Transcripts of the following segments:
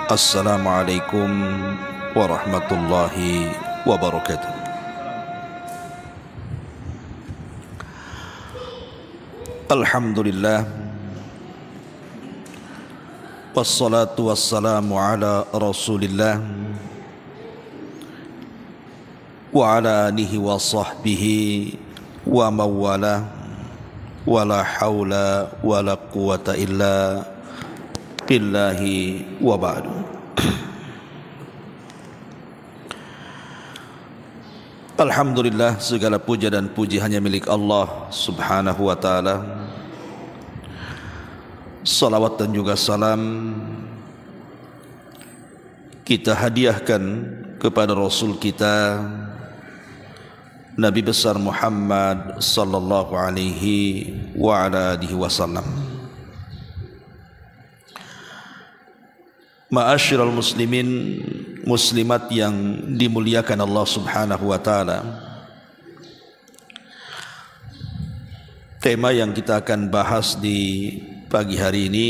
Assalamualaikum warahmatullahi wabarakatuh. Alhamdulillah, wassalatu wassalamu ala rasulillah wa ala alihi wa sahbihi wa mawala, wa la hawla wa la quwata illa billahi wa ba'du. Alhamdulillah, segala puja dan puji hanya milik Allah subhanahu wa ta'ala. Salawat dan juga salam kita hadiahkan kepada Rasul kita Nabi besar Muhammad sallallahu alaihi wa ala alihi wasallam. Ma'asyiral muslimin muslimat yang dimuliakan Allah subhanahu wa ta'ala, tema yang kita akan bahas di pagi hari ini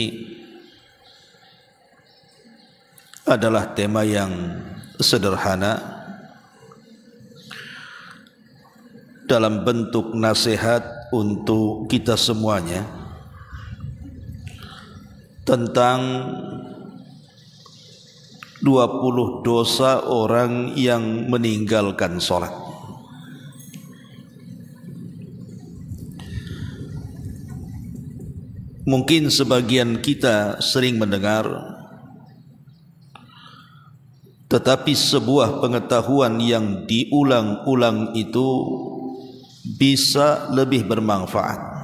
adalah tema yang sederhana dalam bentuk nasihat untuk kita semuanya tentang 20 dosa orang yang meninggalkan sholat. Mungkin sebagian kita sering mendengar, tetapi sebuah pengetahuan yang diulang-ulang itu bisa lebih bermanfaat.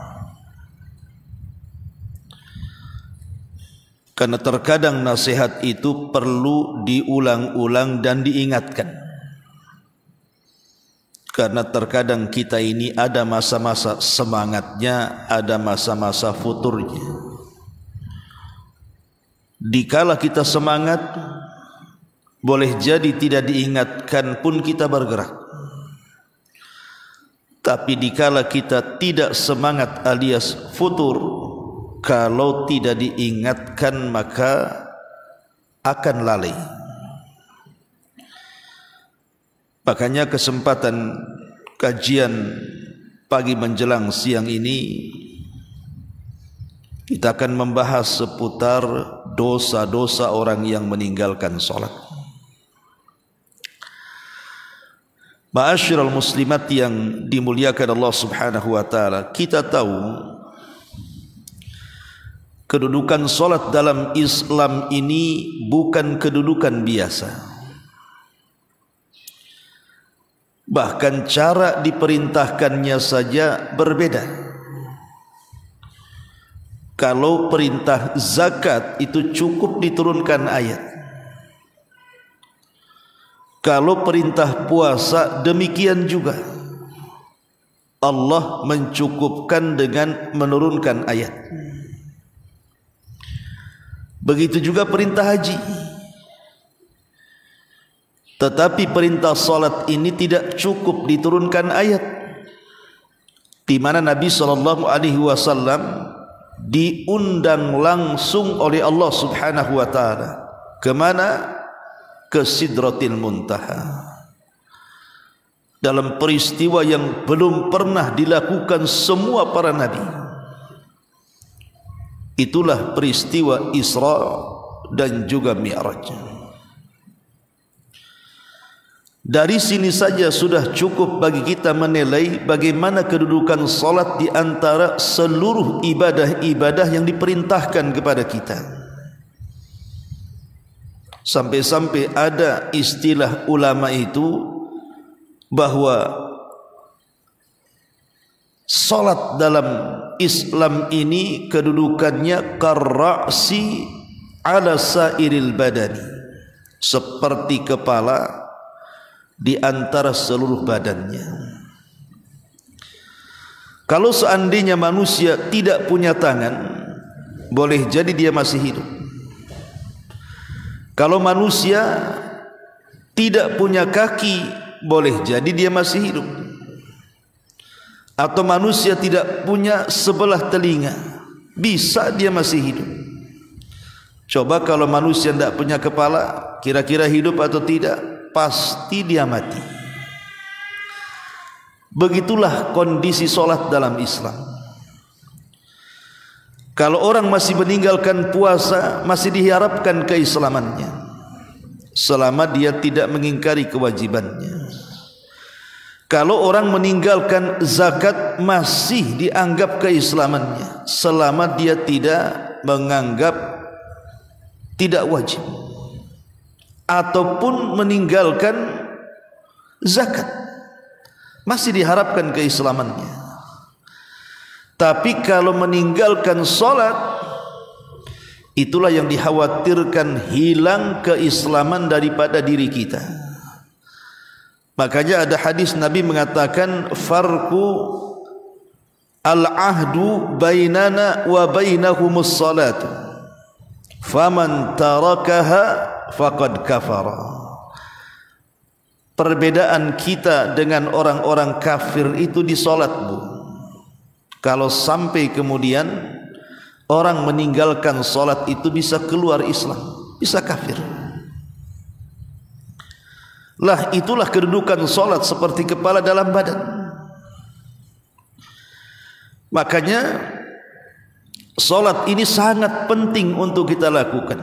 Karena terkadang nasihat itu perlu diulang-ulang dan diingatkan. Karena terkadang kita ini ada masa-masa semangatnya, ada masa-masa futurnya. Dikala kita semangat, boleh jadi tidak diingatkan pun kita bergerak. Tapi dikala kita tidak semangat alias futur, kalau tidak diingatkan maka akan lalai. Makanya kesempatan kajian pagi menjelang siang ini kita akan membahas seputar dosa-dosa orang yang meninggalkan sholat. Ma'asyiral muslimat yang dimuliakan Allah subhanahu wa ta'ala, kita tahu kedudukan solat dalam Islam ini bukan kedudukan biasa. Bahkan cara diperintahkannya saja berbeda. Kalau perintah zakat itu cukup diturunkan ayat. Kalau perintah puasa demikian juga. Allah mencukupkan dengan menurunkan ayat. Begitu juga perintah haji. Tetapi perintah salat ini tidak cukup diturunkan ayat, di mana Nabi SAW diundang langsung oleh Allah subhanahu wa ta'ala. Kemana? Ke Sidratil Muntaha. Dalam peristiwa yang belum pernah dilakukan semua para nabi. Itulah peristiwa Isra dan juga Mi'raj. Dari sini saja sudah cukup bagi kita menilai bagaimana kedudukan salat di antara seluruh ibadah-ibadah yang diperintahkan kepada kita. Sampai-sampai ada istilah ulama itu bahwa salat dalam Islam ini kedudukannya karra'si ala sairil badani, seperti kepala di antara seluruh badannya. Kalau seandainya manusia tidak punya tangan, boleh jadi dia masih hidup. Kalau manusia tidak punya kaki, boleh jadi dia masih hidup. Atau manusia tidak punya sebelah telinga, bisa dia masih hidup. Coba kalau manusia tidak punya kepala, kira-kira hidup atau tidak? Pasti dia mati. Begitulah kondisi solat dalam Islam. Kalau orang masih meninggalkan puasa, masih diharapkan keislamannya selama dia tidak mengingkari kewajibannya. Kalau orang meninggalkan zakat, masih dianggap keislamannya selama dia tidak menganggap tidak wajib, ataupun meninggalkan zakat, masih diharapkan keislamannya. Tapi kalau meninggalkan solat, itulah yang dikhawatirkan hilang keislaman daripada diri kita. Makanya ada hadis Nabi mengatakan, farqu al-ahdu bainana wa bainahumus salatu, faman tarakaha faqad kafara. Perbedaan kita dengan orang-orang kafir itu di solat, Bu. Kalau sampai kemudian orang meninggalkan solat itu bisa keluar Islam, bisa kafir. Lah itulah kedudukan solat seperti kepala dalam badan. Makanya solat ini sangat penting untuk kita lakukan.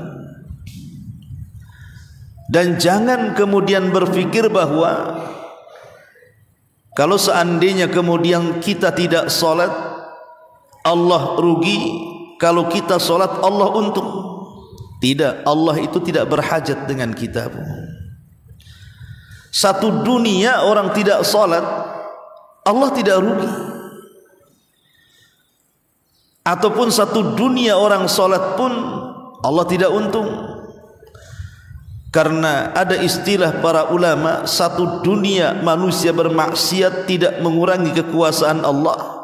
Dan jangan kemudian berpikir bahwa kalau seandainya kemudian kita tidak solat, Allah rugi. Kalau kita solat, Allah untung. Tidak, Allah itu tidak berhajat dengan kita. Satu dunia orang tidak solat, Allah tidak rugi. Ataupun satu dunia orang solat pun Allah tidak untung. Karena ada istilah para ulama, satu dunia manusia bermaksiat tidak mengurangi kekuasaan Allah.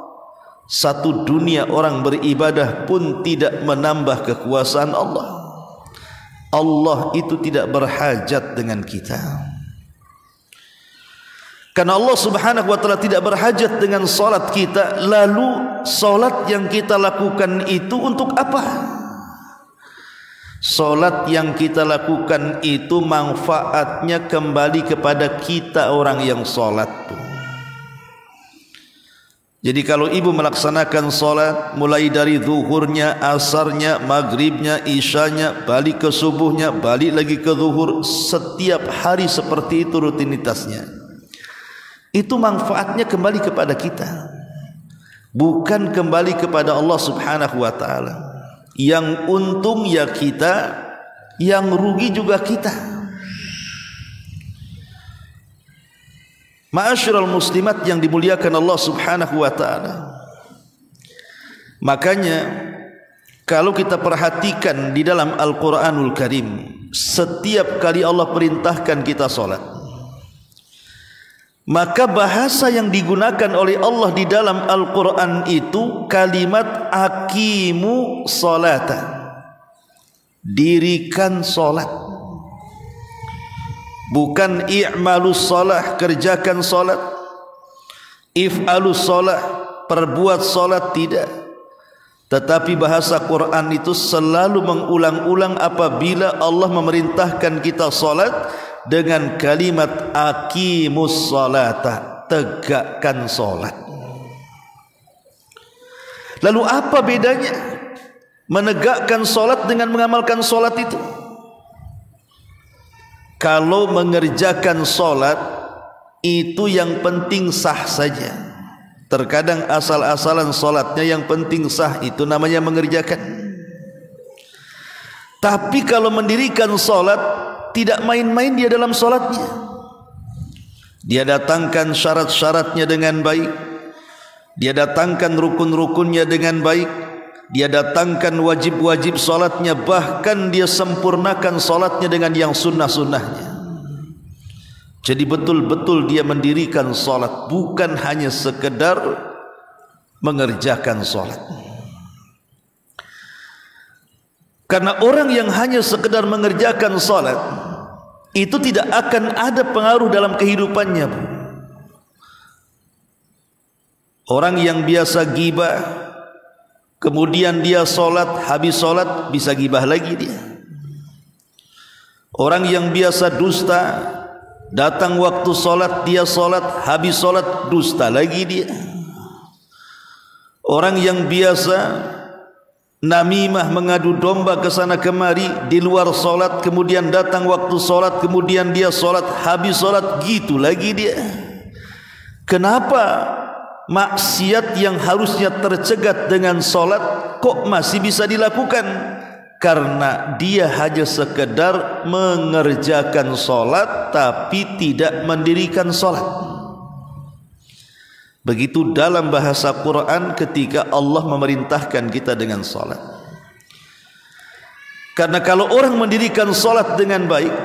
Satu dunia orang beribadah pun tidak menambah kekuasaan Allah. Allah itu tidak berhajat dengan kita. Karena Allah subhanahu wa ta'ala tidak berhajat dengan solat kita. Lalu solat yang kita lakukan itu untuk apa? Solat yang kita lakukan itu manfaatnya kembali kepada kita orang yang solat. Jadi kalau ibu melaksanakan solat mulai dari zuhurnya, asarnya, maghribnya, isyanya, balik ke subuhnya, balik lagi ke zuhur, setiap hari seperti itu rutinitasnya, itu manfaatnya kembali kepada kita, bukan kembali kepada Allah subhanahu wa ta'ala. Yang untung ya kita, yang rugi juga kita. Ma'asyiral muslimat yang dimuliakan Allah subhanahu wa ta'ala. Makanya kalau kita perhatikan di dalam Al-Quranul Karim, setiap kali Allah perintahkan kita solat, maka bahasa yang digunakan oleh Allah di dalam Al-Quran itu kalimat aqimu sholata, dirikan solat. Bukan i'malus sholah, kerjakan solat, if'alus sholah, perbuat solat, tidak. Tetapi bahasa Quran itu selalu mengulang-ulang apabila Allah memerintahkan kita solat dengan kalimat aqimus sholata, tegakkan solat. Lalu apa bedanya menegakkan solat dengan mengamalkan solat itu? Kalau mengerjakan solat itu yang penting sah saja. Terkadang asal-asalan solatnya yang penting sah, itu namanya mengerjakan. Tapi kalau mendirikan solat, tidak main-main dia dalam solatnya. Dia datangkan syarat-syaratnya dengan baik, dia datangkan rukun-rukunnya dengan baik, dia datangkan wajib-wajib solatnya, bahkan dia sempurnakan solatnya dengan yang sunnah-sunnahnya. Jadi betul-betul dia mendirikan solat, bukan hanya sekedar mengerjakan solat. Karena orang yang hanya sekedar mengerjakan solat itu tidak akan ada pengaruh dalam kehidupannya. Orang yang biasa gibah, kemudian dia solat, habis solat bisa gibah lagi dia. Orang yang biasa dusta, datang waktu solat dia solat, habis solat dusta lagi dia. Orang yang biasa namimah, mengadu domba ke sana kemari di luar solat, kemudian datang waktu solat, kemudian dia solat, habis solat gitu lagi dia. Kenapa maksiat yang harusnya tercegat dengan solat kok masih bisa dilakukan? Karena dia hanya sekedar mengerjakan solat tapi tidak mendirikan solat. Begitu dalam bahasa Quran ketika Allah memerintahkan kita dengan solat. Karena kalau orang mendirikan solat dengan baik,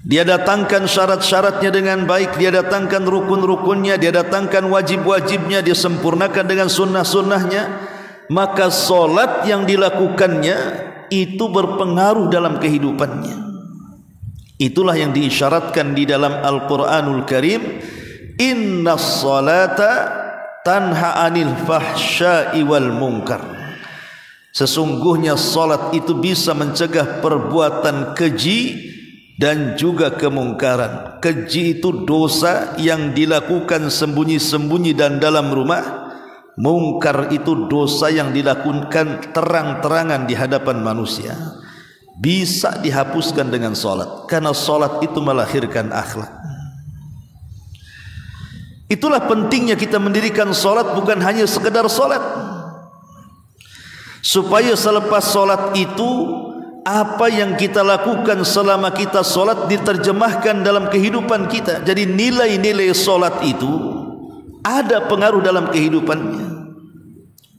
dia datangkan syarat-syaratnya dengan baik, dia datangkan rukun-rukunnya, dia datangkan wajib-wajibnya, dia sempurnakan dengan sunnah-sunnahnya, maka solat yang dilakukannya itu berpengaruh dalam kehidupannya. Itulah yang diisyaratkan di dalam Al-Quranul Karim, innas salata tanha anil fahsya'i wal munkar. Sesungguhnya salat itu bisa mencegah perbuatan keji dan juga kemungkaran. Keji itu dosa yang dilakukan sembunyi-sembunyi dan dalam rumah. Mungkar itu dosa yang dilakukan terang-terangan di hadapan manusia. Bisa dihapuskan dengan salat, karena salat itu melahirkan akhlak. Itulah pentingnya kita mendirikan solat, bukan hanya sekedar solat, supaya selepas solat itu apa yang kita lakukan selama kita solat diterjemahkan dalam kehidupan kita. Jadi nilai-nilai solat itu ada pengaruh dalam kehidupannya.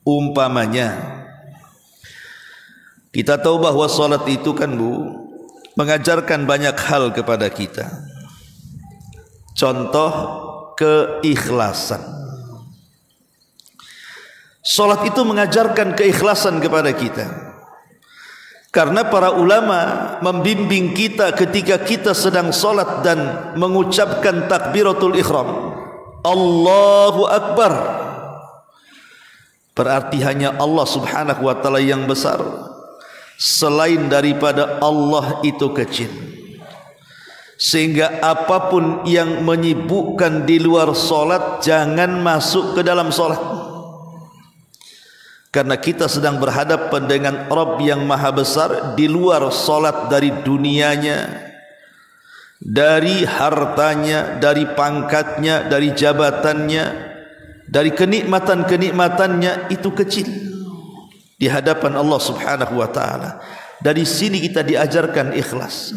Umpamanya, kita tahu bahwa solat itu kan mengajarkan banyak hal kepada kita. Contoh, keikhlasan. Salat itu mengajarkan keikhlasan kepada kita. Karena para ulama membimbing kita ketika kita sedang salat dan mengucapkan takbiratul ihram, Allahu Akbar, berarti hanya Allah Subhanahu wa taala yang besar. Selain daripada Allah itu kecil. Sehingga apapun yang menyibukkan di luar solat jangan masuk ke dalam solat. Karena kita sedang berhadapan dengan Rabb yang maha besar, di luar solat dari dunianya, dari hartanya, dari pangkatnya, dari jabatannya, dari kenikmatan-kenikmatannya, itu kecil di hadapan Allah Subhanahu wa taala. Dari sini kita diajarkan ikhlas,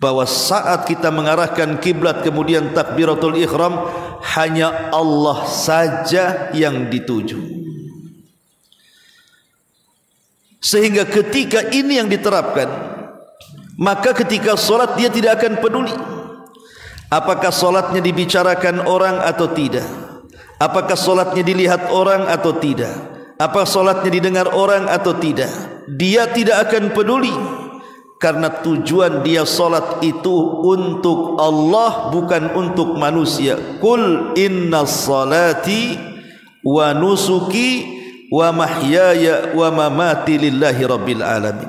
bahwa saat kita mengarahkan kiblat kemudian takbiratul ihram, hanya Allah saja yang dituju. Sehingga ketika ini yang diterapkan, maka ketika solat dia tidak akan peduli apakah solatnya dibicarakan orang atau tidak, apakah solatnya dilihat orang atau tidak, apa solatnya didengar orang atau tidak. Dia tidak akan peduli, karena tujuan dia solat itu untuk Allah, bukan untuk manusia. Qul inna salati wa nusuki wa mahyaya wa mamati lillahi rabbil alamin.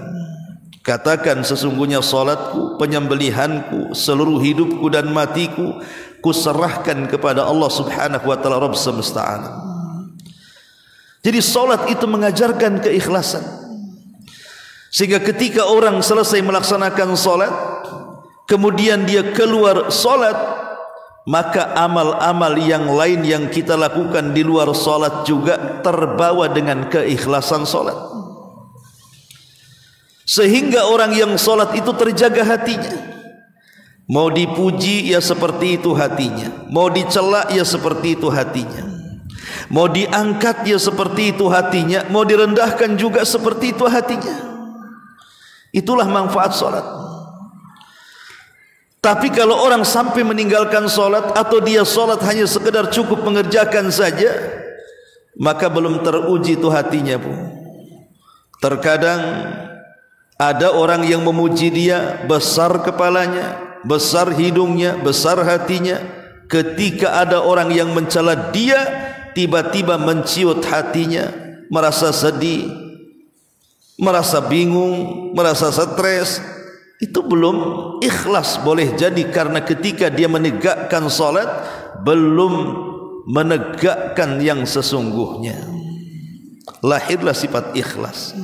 Katakan, sesungguhnya salatku, penyembelihanku, seluruh hidupku dan matiku kuserahkan kepada Allah Subhanahu wa taala, Rabb semesta alam. Jadi salat itu mengajarkan keikhlasan. Sehingga ketika orang selesai melaksanakan salat, kemudian dia keluar salat, maka amal-amal yang lain yang kita lakukan di luar salat juga terbawa dengan keikhlasan salat. Sehingga orang yang salat itu terjaga hatinya. Mau dipuji ya seperti itu hatinya, mau dicela ya seperti itu hatinya, mau diangkat ya seperti itu hatinya, mau direndahkan juga seperti itu hatinya. Itulah manfaat salat. Tapi kalau orang sampai meninggalkan salat, atau dia salat hanya sekedar cukup mengerjakan saja, maka belum teruji itu hatinya, Bu. Terkadang ada orang yang memuji dia, besar kepalanya, besar hidungnya, besar hatinya. Ketika ada orang yang mencela dia, tiba-tiba menciut hatinya, merasa sedih, merasa bingung, merasa stres, itu belum ikhlas. Boleh jadi karena ketika dia menegakkan salat belum menegakkan yang sesungguhnya. Lahirlah sifat ikhlas.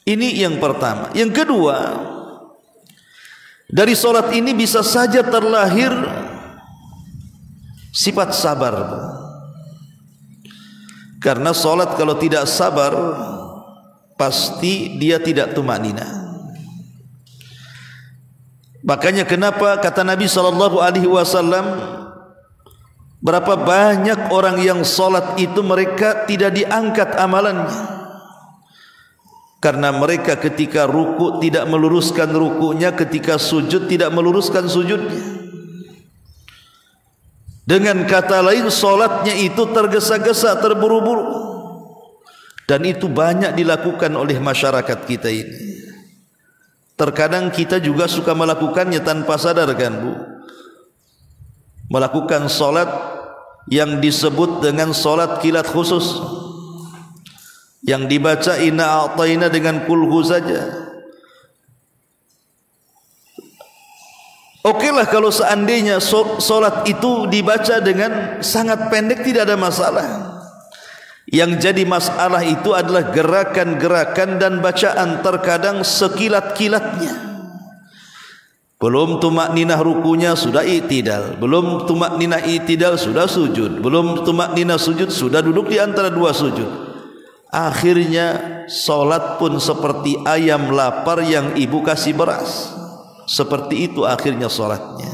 Ini yang pertama. Yang kedua, dari salat ini bisa saja terlahir sifat sabar. Karena salat kalau tidak sabar pasti dia tidak tumanina. Makanya kenapa kata Nabi SAW, berapa banyak orang yang salat itu mereka tidak diangkat amalannya, karena mereka ketika ruku tidak meluruskan rukunya, ketika sujud tidak meluruskan sujudnya. Dengan kata lain, solatnya itu tergesa-gesa, terburu-buru. Dan itu banyak dilakukan oleh masyarakat kita ini. Terkadang kita juga suka melakukannya tanpa sadar, kan Bu? Melakukan solat yang disebut dengan solat kilat khusus, yang dibaca inna a'tayna dengan kulhu saja. Okelah kalau seandainya solat itu dibaca dengan sangat pendek, tidak ada masalah. Yang jadi masalah itu adalah gerakan-gerakan dan bacaan, terkadang sekilat-kilatnya. Belum tumakninah rukunya sudah i'tidal, belum tumakninah i'tidal sudah sujud, belum tumakninah sujud sudah duduk di antara dua sujud. Akhirnya solat pun seperti ayam lapar yang ibu kasih beras. Seperti itu akhirnya solatnya.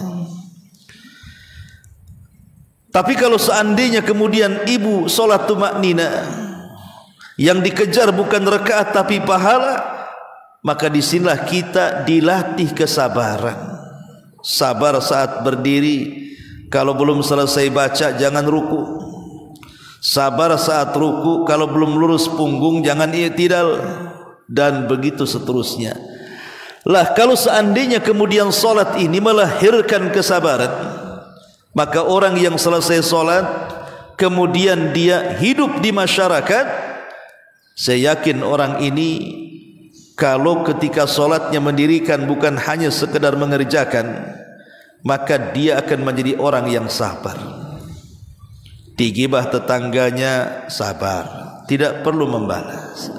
Tapi kalau seandainya kemudian ibu solat tumaknina, yang dikejar bukan rakaat tapi pahala, maka disinilah kita dilatih kesabaran. Sabar saat berdiri, kalau belum selesai baca jangan ruku. Sabar saat ruku, kalau belum lurus punggung jangan i'tidal, dan begitu seterusnya. Lah kalau seandainya kemudian solat ini melahirkan kesabaran, maka orang yang selesai solat kemudian dia hidup di masyarakat, saya yakin orang ini kalau ketika solatnya mendirikan bukan hanya sekedar mengerjakan, maka dia akan menjadi orang yang sabar. Digibah tetangganya sabar, tidak perlu membalas.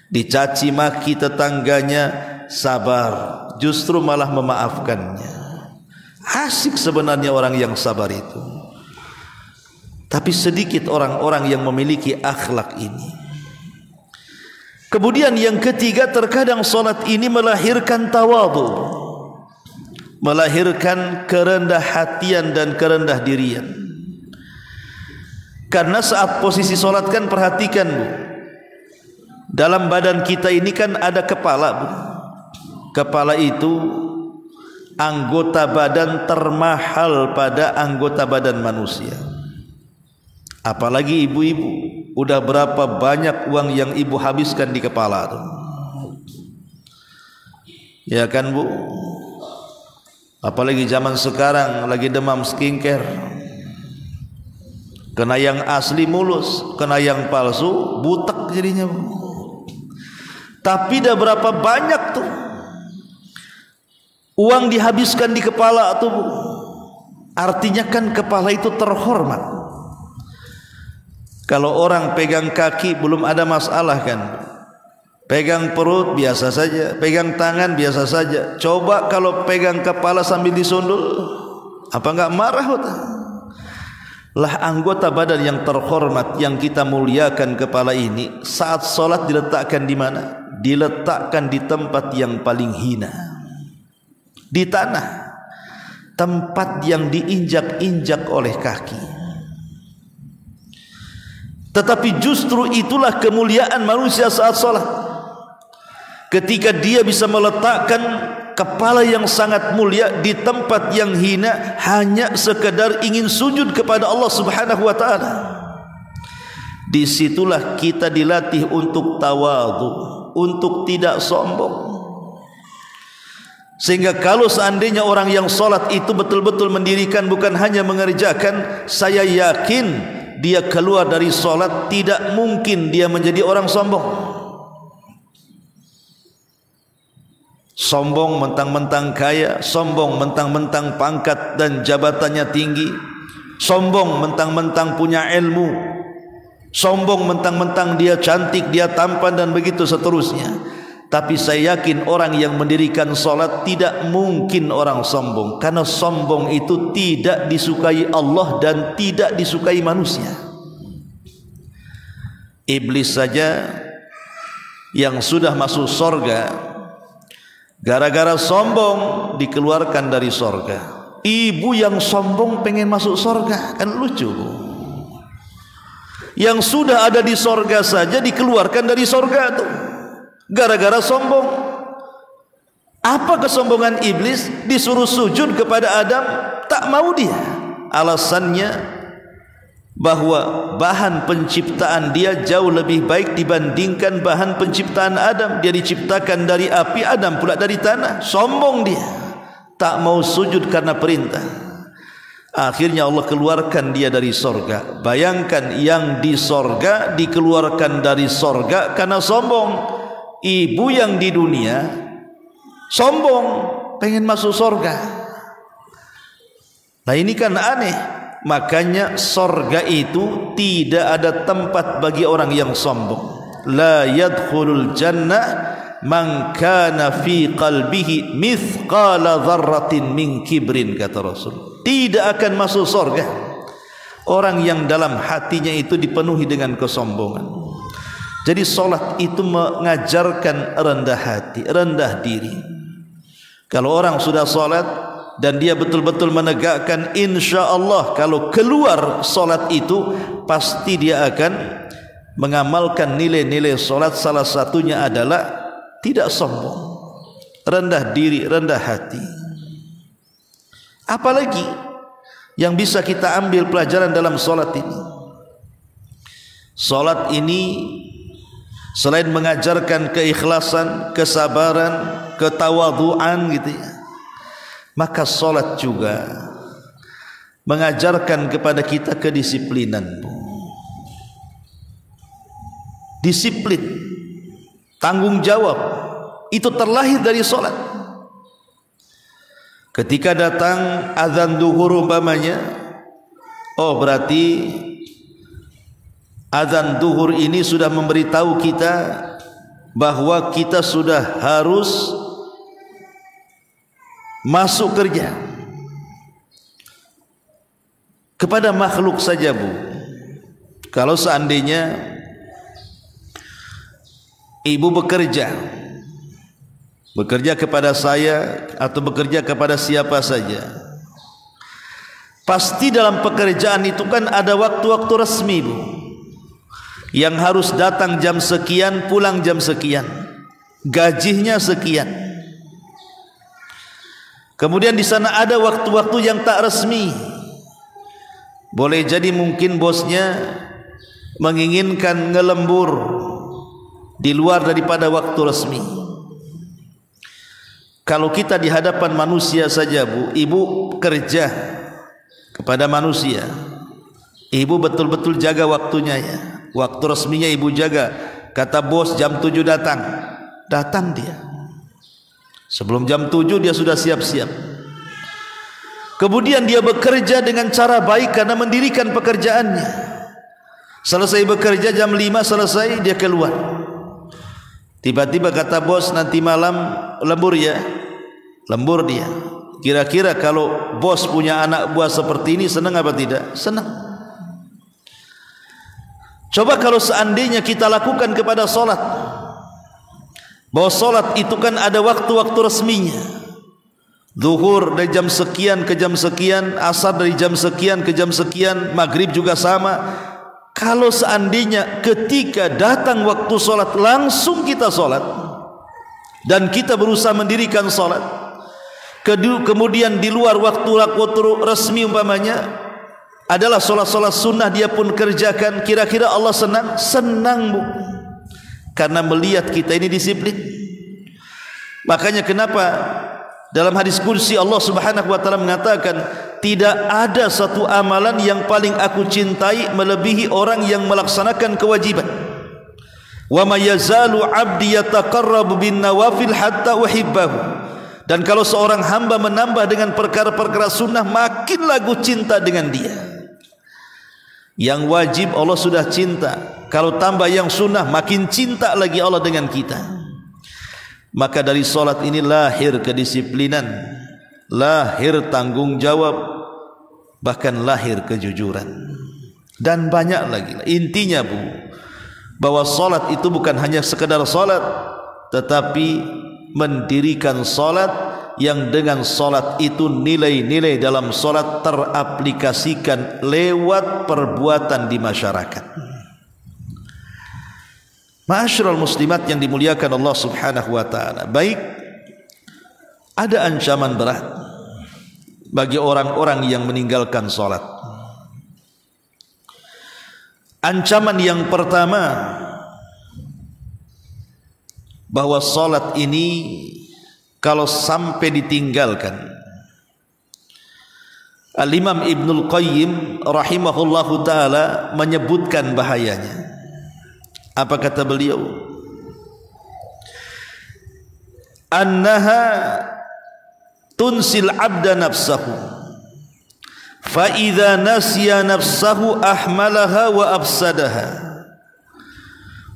Dicaci maki tetangganya sabar, justru malah memaafkannya. Asik sebenarnya orang yang sabar itu. Tapi sedikit orang-orang yang memiliki akhlak ini. Kemudian yang ketiga, terkadang solat ini melahirkan tawadhu, melahirkan kerendah hatian dan kerendah dirian. Karena saat posisi solat kan, perhatikan Bu, dalam badan kita ini kan ada kepala Bu. Kepala itu anggota badan termahal pada anggota badan manusia. Apalagi ibu-ibu, udah berapa banyak uang yang ibu habiskan di kepala tuh. Ya kan Bu? Apalagi zaman sekarang lagi demam skincare. Kena yang asli mulus, kena yang palsu butek jadinya Bu. Tapi dah berapa banyak tuh uang dihabiskan di kepala tuh Bu. Artinya kan kepala itu terhormat. Kalau orang pegang kaki belum ada masalah kan, pegang perut biasa saja, pegang tangan biasa saja. Coba kalau pegang kepala sambil disundul, apa enggak marah? Lah anggota badan yang terhormat yang kita muliakan, kepala ini, saat solat diletakkan di mana? Diletakkan di tempat yang paling hina, di tanah, tempat yang diinjak-injak oleh kaki. Tetapi justru itulah kemuliaan manusia saat sholat, ketika dia bisa meletakkan kepala yang sangat mulia di tempat yang hina, hanya sekedar ingin sujud kepada Allah Subhanahu wa ta'ala. Disitulah kita dilatih untuk tawadhu, untuk tidak sombong. Sehingga kalau seandainya orang yang sholat itu betul-betul mendirikan, bukan hanya mengerjakan, saya yakin dia keluar dari solat, tidak mungkin dia menjadi orang sombong. Sombong mentang-mentang kaya, sombong mentang-mentang pangkat dan jabatannya tinggi, sombong mentang-mentang punya ilmu, sombong mentang-mentang dia cantik, dia tampan, dan begitu seterusnya. Tapi saya yakin orang yang mendirikan solat tidak mungkin orang sombong, karena sombong itu tidak disukai Allah dan tidak disukai manusia. Iblis saja yang sudah masuk sorga gara-gara sombong dikeluarkan dari sorga. Ibu yang sombong pengen masuk sorga, kan lucu. Yang sudah ada di sorga saja dikeluarkan dari sorga tuh gara-gara sombong. Apa kesombongan iblis? Disuruh sujud kepada Adam, tak mau dia. Alasannya bahwa bahan penciptaan dia jauh lebih baik dibandingkan bahan penciptaan Adam. Dia diciptakan dari api, Adam pula dari tanah. Sombong dia, tak mau sujud karena perintah. Akhirnya Allah keluarkan dia dari sorga. Bayangkan, yang di sorga dikeluarkan dari sorga karena sombong. Ibu yang di dunia sombong, pengen masuk sorga. Nah ini kan aneh. Makanya sorga itu tidak ada tempat bagi orang yang sombong. La yadkhulul jannah man kana fi qalbihi mithqala dzarratin min kibrin, kata Rasul. Tidak akan masuk sorga orang yang dalam hatinya itu dipenuhi dengan kesombongan. Jadi solat itu mengajarkan rendah hati, rendah diri. Kalau orang sudah solat dan dia betul-betul menegakkan, insya Allah kalau keluar solat itu pasti dia akan mengamalkan nilai-nilai solat. Salah satunya adalah tidak sombong, rendah diri, rendah hati. Apalagi yang bisa kita ambil pelajaran dalam solat ini? Solat ini selain mengajarkan keikhlasan, kesabaran, ketawaduan gitu ya, maka solat juga mengajarkan kepada kita kedisiplinan. Disiplin, tanggung jawab, itu terlahir dari solat. Ketika datang azan duhur umpamanya, oh berarti azan duhur ini sudah memberitahu kita bahwa kita sudah harus masuk kerja. Kepada makhluk saja Bu, kalau seandainya ibu bekerja kepada saya atau bekerja kepada siapa saja, pasti dalam pekerjaan itu kan ada waktu-waktu resmi Bu, yang harus datang jam sekian, pulang jam sekian, gajinya sekian. Kemudian di sana ada waktu-waktu yang tak resmi. Boleh jadi mungkin bosnya menginginkan ngelembur di luar daripada waktu resmi. Kalau kita di hadapan manusia saja Bu, ibu kerja kepada manusia, ibu betul-betul jaga waktunya ya. Waktu resminya ibu jaga. Kata bos jam 7 datang, datang dia. Sebelum jam 7 dia sudah siap-siap. Kemudian dia bekerja dengan cara baik karena mendirikan pekerjaannya. Selesai bekerja jam 5 selesai, dia keluar. Tiba-tiba kata bos, nanti malam lembur ya. Lembur dia. Kira-kira kalau bos punya anak buah seperti ini senang apa tidak? Senang. Coba kalau seandainya kita lakukan kepada solat, bahwa solat itu kan ada waktu-waktu resminya. Zuhur dari jam sekian ke jam sekian, asar dari jam sekian ke jam sekian, maghrib juga sama. Kalau seandainya ketika datang waktu solat langsung kita solat, dan kita berusaha mendirikan solat, kemudian di luar waktu resmi umpamanya adalah solat-solat sunnah dia pun kerjakan, kira-kira Allah senang? Senang Bu, karena melihat kita ini disiplin. Makanya kenapa dalam hadis kursi Allah Subhanahu wa taala mengatakan, tidak ada satu amalan yang paling aku cintai melebihi orang yang melaksanakan kewajiban. Wa may yazalu 'abdi yataqarrabu bin nawafil hatta uhibbahu. Dan kalau seorang hamba menambah dengan perkara-perkara sunnah, makin lagu cinta dengan dia. Yang wajib Allah sudah cinta, kalau tambah yang sunnah makin cinta lagi Allah dengan kita. Maka dari solat ini lahir kedisiplinan, lahir tanggung jawab, bahkan lahir kejujuran, dan banyak lagi. Intinya Bu, bahwa solat itu bukan hanya sekedar solat, tetapi mendirikan solat yang dengan solat itu nilai-nilai dalam solat teraplikasikan lewat perbuatan di masyarakat. Ma'asyiral muslimat yang dimuliakan Allah Subhanahu wa taala, baik ada ancaman berat bagi orang-orang yang meninggalkan salat. Ancaman yang pertama, bahwa salat ini kalau sampai ditinggalkan, Al-Imam Ibnul Qayyim rahimahullahu taala menyebutkan bahayanya. Apa kata beliau? Annaha tunsil abda nafsahu, fa idza nasiya nafsahu ahmalaha wa afsadaha,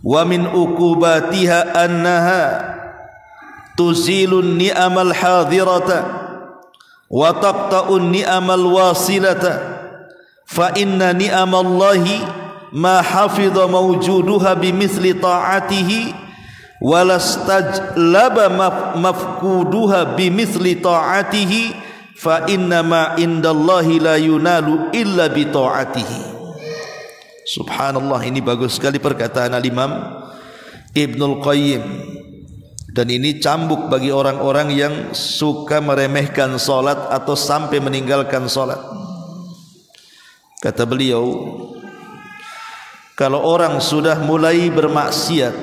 wa min uqubatiha annaha tuzilun ni'amal hadirata wa taqta'un ni'amal wasilata, fa inna ni'amallahi ma hafidha mawjuduha bimithli ta'atihi walastajlaba mafkuduha bimithli ta'atihi, fa inna ma indallahi la yunalu illa bi ta'atihi. Subhanallah, ini bagus sekali perkataan Al-Imam Ibnul Qayyim, dan ini cambuk bagi orang-orang yang suka meremehkan salat atau sampai meninggalkan salat. Kata beliau, kalau orang sudah mulai bermaksiat,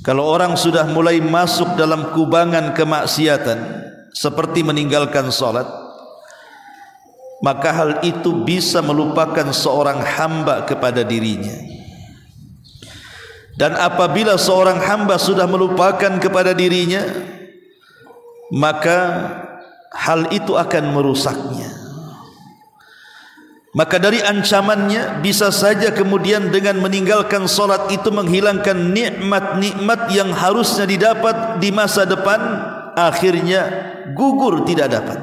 kalau orang sudah mulai masuk dalam kubangan kemaksiatan seperti meninggalkan salat, maka hal itu bisa melupakan seorang hamba kepada dirinya. Dan apabila seorang hamba sudah melupakan kepada dirinya, maka hal itu akan merusaknya. Maka dari ancamannya, bisa saja kemudian dengan meninggalkan salat itu menghilangkan nikmat-nikmat yang harusnya didapat di masa depan, akhirnya gugur tidak dapat.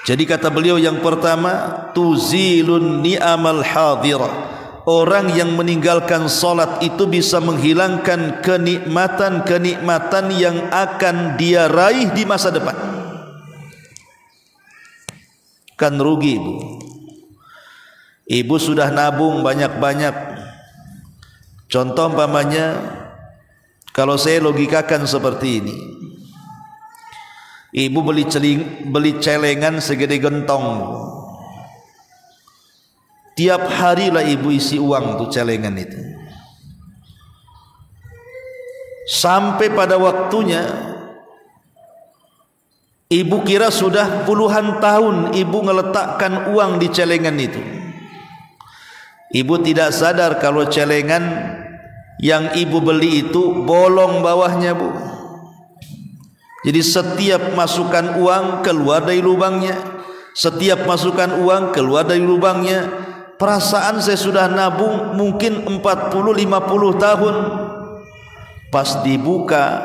Jadi kata beliau yang pertama, tuzilun ni'amal hadira. Orang yang meninggalkan salat itu bisa menghilangkan kenikmatan-kenikmatan yang akan dia raih di masa depan. Kan rugi ibu. Ibu sudah nabung banyak-banyak. Contoh umpamanya, kalau saya logikakan seperti ini, ibu beli celengan segede gentong. Tiap hari lah ibu isi uang tuh celengan itu. Sampai pada waktunya ibu kira sudah puluhan tahun ibu ngeletakkan uang di celengan itu. Ibu tidak sadar kalau celengan yang ibu beli itu bolong bawahnya bu. Jadi setiap masukkan uang keluar dari lubangnya, setiap masukkan uang keluar dari lubangnya. Perasaan saya sudah nabung mungkin 40-50 tahun, pas dibuka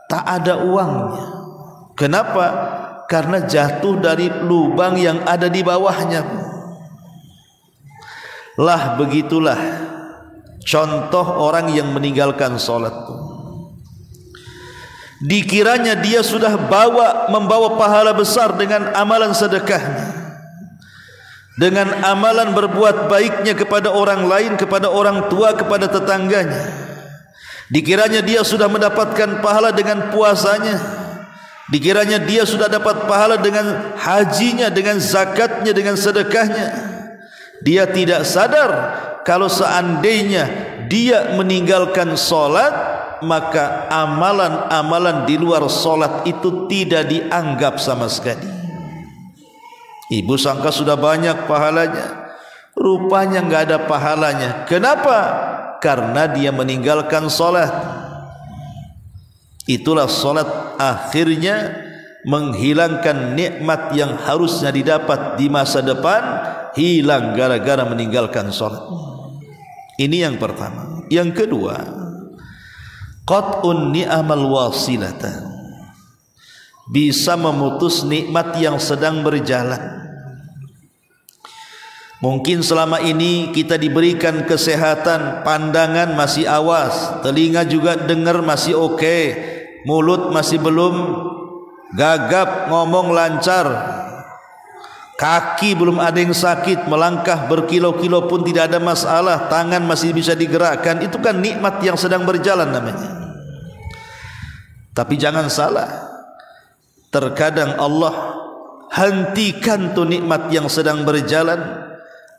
tak ada uangnya. Kenapa? Karena jatuh dari lubang yang ada di bawahnya. Lah begitulah contoh orang yang meninggalkan salat. Dikiranya dia sudah membawa pahala besar dengan amalan sedekahnya, dengan amalan berbuat baiknya kepada orang lain, kepada orang tua, kepada tetangganya. Dikiranya dia sudah mendapatkan pahala dengan puasanya, dikiranya dia sudah dapat pahala dengan hajinya, dengan zakatnya, dengan sedekahnya. Dia tidak sadar kalau seandainya dia meninggalkan salat, maka amalan-amalan di luar solat itu tidak dianggap sama sekali. Ibu sangka sudah banyak pahalanya, rupanya nggak ada pahalanya. Kenapa? Karena dia meninggalkan solat. Itulah solat akhirnya menghilangkan nikmat yang harusnya didapat di masa depan, hilang gara-gara meninggalkan solat. Ini yang pertama. Yang kedua, qat'un ni'amal wasilatan, bisa memutus nikmat yang sedang berjalan. Mungkin selama ini kita diberikan kesehatan, pandangan masih awas, telinga juga dengar masih oke, mulut masih belum gagap, ngomong lancar, kaki belum ada yang sakit, melangkah berkilo-kilo pun tidak ada masalah, tangan masih bisa digerakkan. Itu kan nikmat yang sedang berjalan namanya. Tapi jangan salah, terkadang Allah hentikan tuh nikmat yang sedang berjalan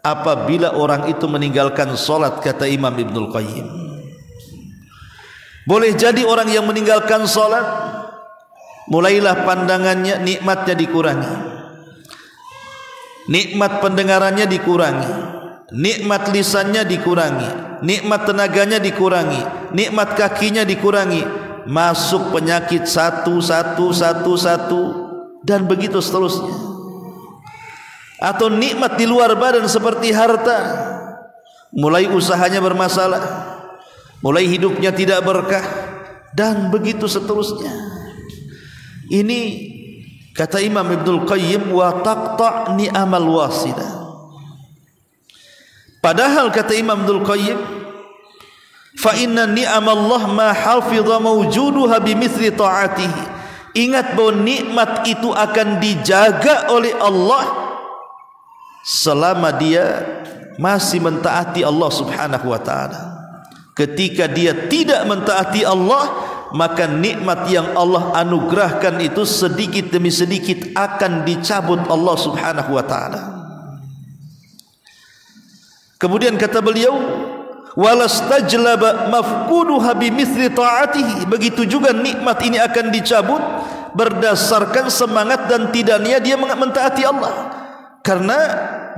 apabila orang itu meninggalkan solat, kata Imam Ibnul Qayyim. Boleh jadi orang yang meninggalkan solat, mulailah pandangannya, nikmatnya dikurangi, nikmat pendengarannya dikurangi, nikmat lisannya dikurangi, nikmat tenaganya dikurangi, nikmat kakinya dikurangi, masuk penyakit satu, dan begitu seterusnya. Atau nikmat di luar badan seperti harta, mulai usahanya bermasalah, mulai hidupnya tidak berkah, dan begitu seterusnya. Ini kata Imam Ibnul Qayyim, wa taqta' ni'amal wasilah. Padahal kata Imam Ibnul Qayyim, fa inna ni'amallah ma hafidha mawjuduha bimithli ta'atihi. Ingat bahwa nikmat itu akan dijaga oleh Allah selama dia masih mentaati Allah Subhanahu wa ta'ala. Ketika dia tidak mentaati Allah, maka nikmat yang Allah anugerahkan itu sedikit demi sedikit akan dicabut Allah Subhanahu wa ta'ala. Kemudian kata beliau, walastajlaba mafquduha bimithli ta'atihi. Begitu juga nikmat ini akan dicabut berdasarkan semangat dan tidaknya dia mentaati Allah. Karena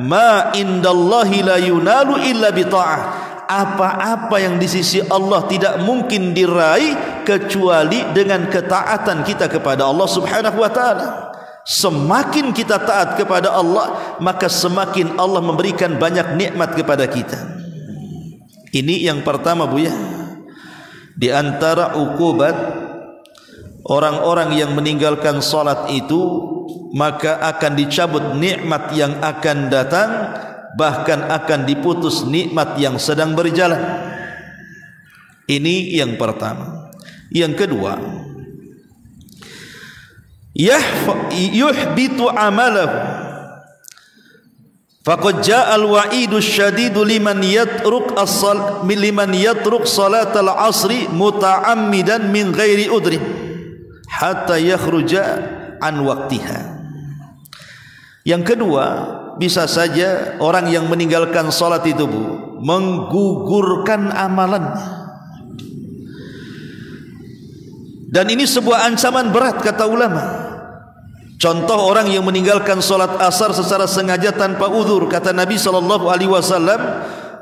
ma indallahi la yunalu illa bita'ah. Apa-apa yang di sisi Allah tidak mungkin diraih kecuali dengan ketaatan kita kepada Allah Subhanahu wa ta'ala. Semakin kita taat kepada Allah, maka semakin Allah memberikan banyak nikmat kepada kita. Ini yang pertama, Bu ya. Di antara ukubat orang-orang yang meninggalkan salat itu, maka akan dicabut nikmat yang akan datang, bahkan akan diputus nikmat yang sedang berjalan. Ini yang pertama. Yang kedua, yuhbitu amalahu. Faqad jaa al-wa'idu syadidu liman yatruk salatal asri muta'ammidan min ghairi udri hatta yakhruja an waqtiha. Yang kedua, bisa saja orang yang meninggalkan salat itu, Bu, menggugurkan amalannya. Dan ini sebuah ancaman berat kata ulama. Contoh orang yang meninggalkan salat asar secara sengaja tanpa uzur, kata Nabi SAW,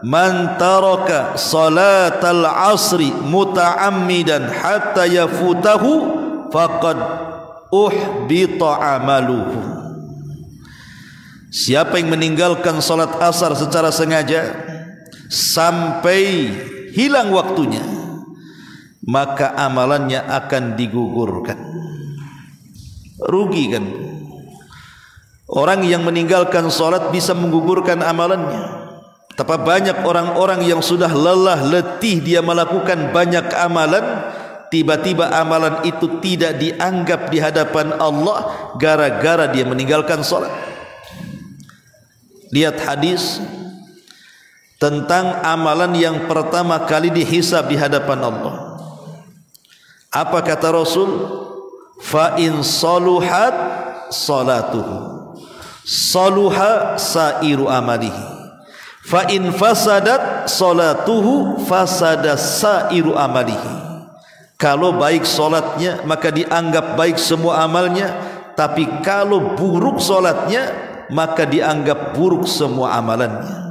man taraka salatal asri muta'ammidan hatta yafutahu faqad uhbita amaluhu. Siapa yang meninggalkan salat asar secara sengaja sampai hilang waktunya, maka amalannya akan digugurkan. Rugi kan? Orang yang meninggalkan salat bisa menggugurkan amalannya. Betapa banyak orang-orang yang sudah lelah letih dia melakukan banyak amalan, tiba-tiba amalan itu tidak dianggap di hadapan Allah gara-gara dia meninggalkan salat. Lihat hadis tentang amalan yang pertama kali dihisab di hadapan Allah. Apa kata Rasul? Fa in saluhat salatuhu saluha sairu amalihi, fa in fasadat salatuhu fasada sairu amalihi. Kalau baik solatnya maka dianggap baik semua amalnya, tapi kalau buruk solatnya maka dianggap buruk semua amalannya.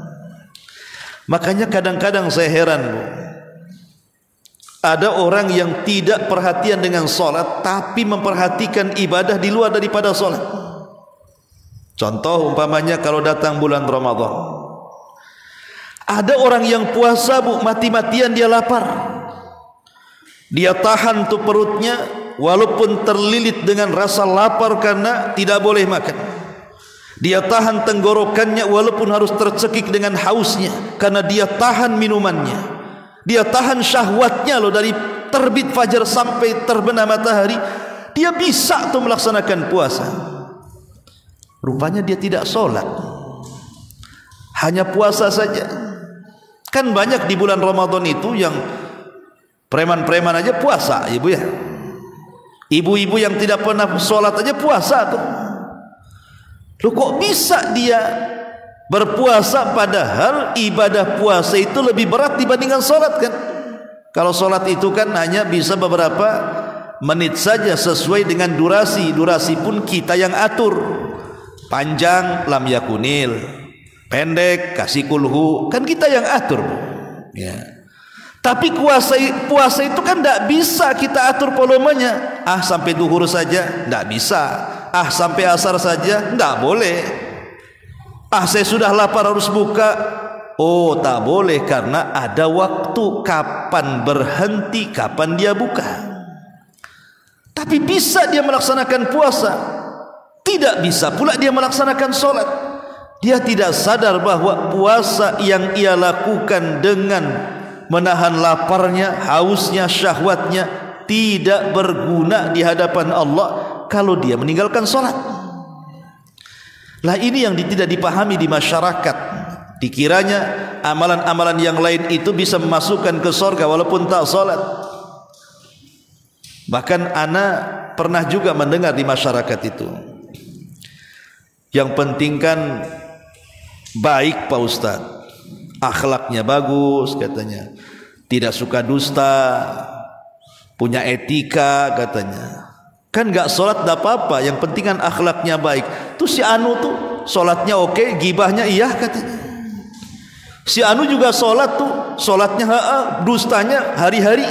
Makanya kadang-kadang saya heran, Bu, ada orang yang tidak perhatian dengan solat tapi memperhatikan ibadah di luar daripada solat. Contoh umpamanya kalau datang bulan Ramadan, ada orang yang puasa, Bu, mati-matian dia lapar. Dia tahan tuh perutnya walaupun terlilit dengan rasa lapar karena tidak boleh makan. Dia tahan tenggorokannya walaupun harus tercekik dengan hausnya karena dia tahan minumannya. Dia tahan syahwatnya loh, dari terbit fajar sampai terbenam matahari. Dia bisa tuh melaksanakan puasa. Rupanya dia tidak sholat, hanya puasa saja. Kan banyak di bulan Ramadan itu yang preman-preman aja puasa, ibu ya. Ibu-ibu yang tidak pernah sholat aja puasa tuh. Loh, kok bisa dia berpuasa padahal ibadah puasa itu lebih berat dibandingkan sholat kan? Kalau sholat itu kan hanya bisa beberapa menit saja sesuai dengan durasi. Durasi pun kita yang atur. Panjang lam yakunil, pendek kasih kulhu, kan kita yang atur, Bu. Ya. Tapi puasa itu kan tidak bisa kita atur volumenya. Sampai duhur saja tidak bisa. Sampai asar saja tidak boleh. Saya sudah lapar harus buka. Oh, tak boleh, karena ada waktu kapan berhenti, kapan dia buka. Tapi bisa dia melaksanakan puasa. Tidak bisa pula dia melaksanakan sholat. Dia tidak sadar bahwa puasa yang ia lakukan dengan menahan laparnya, hausnya, syahwatnya tidak berguna di hadapan Allah kalau dia meninggalkan sholat. Lah ini yang tidak dipahami di masyarakat. Dikiranya amalan-amalan yang lain itu bisa memasukkan ke surga walaupun tak sholat. Bahkan ana pernah juga mendengar di masyarakat itu, yang penting kan baik Pak Ustadz, akhlaknya bagus katanya, tidak suka dusta, punya etika katanya. Kan gak sholat gak apa-apa, yang penting kan akhlaknya baik. Tuh si Anu tuh sholatnya oke, gibahnya iya katanya. Si Anu juga sholat tuh, sholatnya dustanya hari-hari.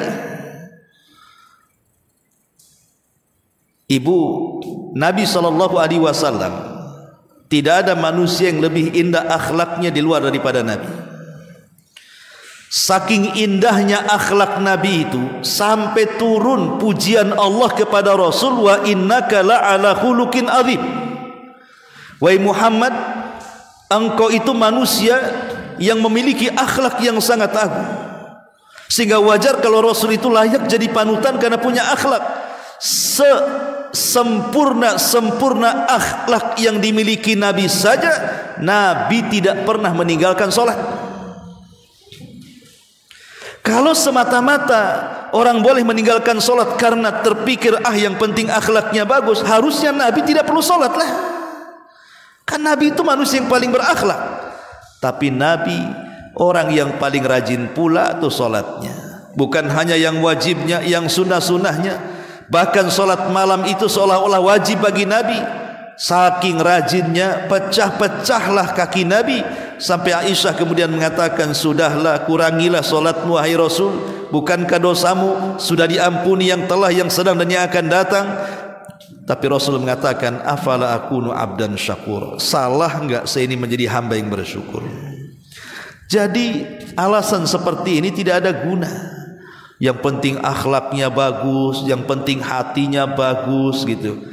Ibu, Nabi SAW, tidak ada manusia yang lebih indah akhlaknya di luar daripada Nabi. Saking indahnya akhlak Nabi itu sampai turun pujian Allah kepada Rasul, wa innaka la'ala khuluqin azim. Wahai Muhammad, engkau itu manusia yang memiliki akhlak yang sangat agung, sehingga wajar kalau Rasul itu layak jadi panutan karena punya akhlak. Sempurna akhlak yang dimiliki Nabi saja, Nabi tidak pernah meninggalkan sholat. Kalau semata-mata orang boleh meninggalkan sholat karena terpikir yang penting akhlaknya bagus, harusnya Nabi tidak perlu sholat lah. Kan Nabi itu manusia yang paling berakhlak. Tapi Nabi orang yang paling rajin pula tuh sholatnya. Bukan hanya yang wajibnya, yang sunnah-sunnahnya. Bahkan sholat malam itu seolah-olah wajib bagi Nabi. Saking rajinnya, pecah-pecahlah kaki Nabi, sampai Aisyah kemudian mengatakan, sudahlah, kurangilah sholatmu wahai Rasul, bukankah dosamu sudah diampuni yang telah, yang sedang dan yang akan datang? Tapi Rasul mengatakan, afala akunu abdan syakur, salah enggak saya ini menjadi hamba yang bersyukur? Jadi alasan seperti ini tidak ada guna. Yang penting akhlaknya bagus, yang penting hatinya bagus gitu.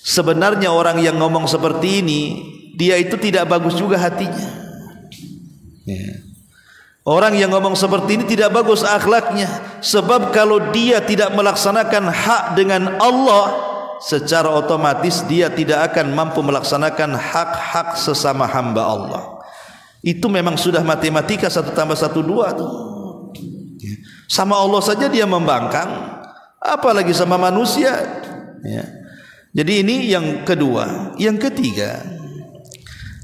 Sebenarnya orang yang ngomong seperti ini, dia itu tidak bagus juga hatinya. Orang yang ngomong seperti ini tidak bagus akhlaknya. Sebab kalau dia tidak melaksanakan hak dengan Allah, secara otomatis dia tidak akan mampu melaksanakan hak-hak sesama hamba Allah. Itu memang sudah matematika 1 tambah 1 2 tuh. Sama Allah saja dia membangkang, apalagi sama manusia. Jadi ini yang kedua. Yang ketiga,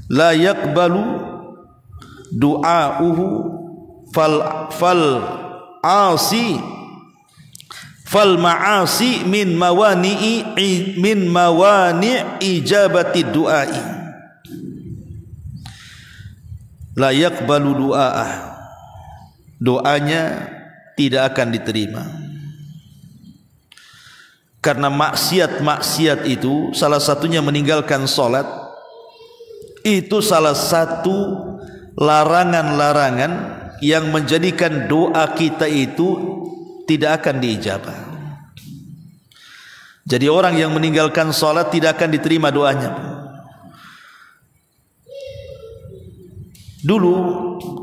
la yaqbalu du'a'uhu fal asi fal ma'asi min mawani ijabati du'ai la yaqbalu du'a'ah, doanya tidak akan diterima. Karena maksiat-maksiat itu salah satunya meninggalkan salat, itu salah satu larangan-larangan yang menjadikan doa kita itu tidak akan diijabah. Jadi orang yang meninggalkan salat tidak akan diterima doanya. Dulu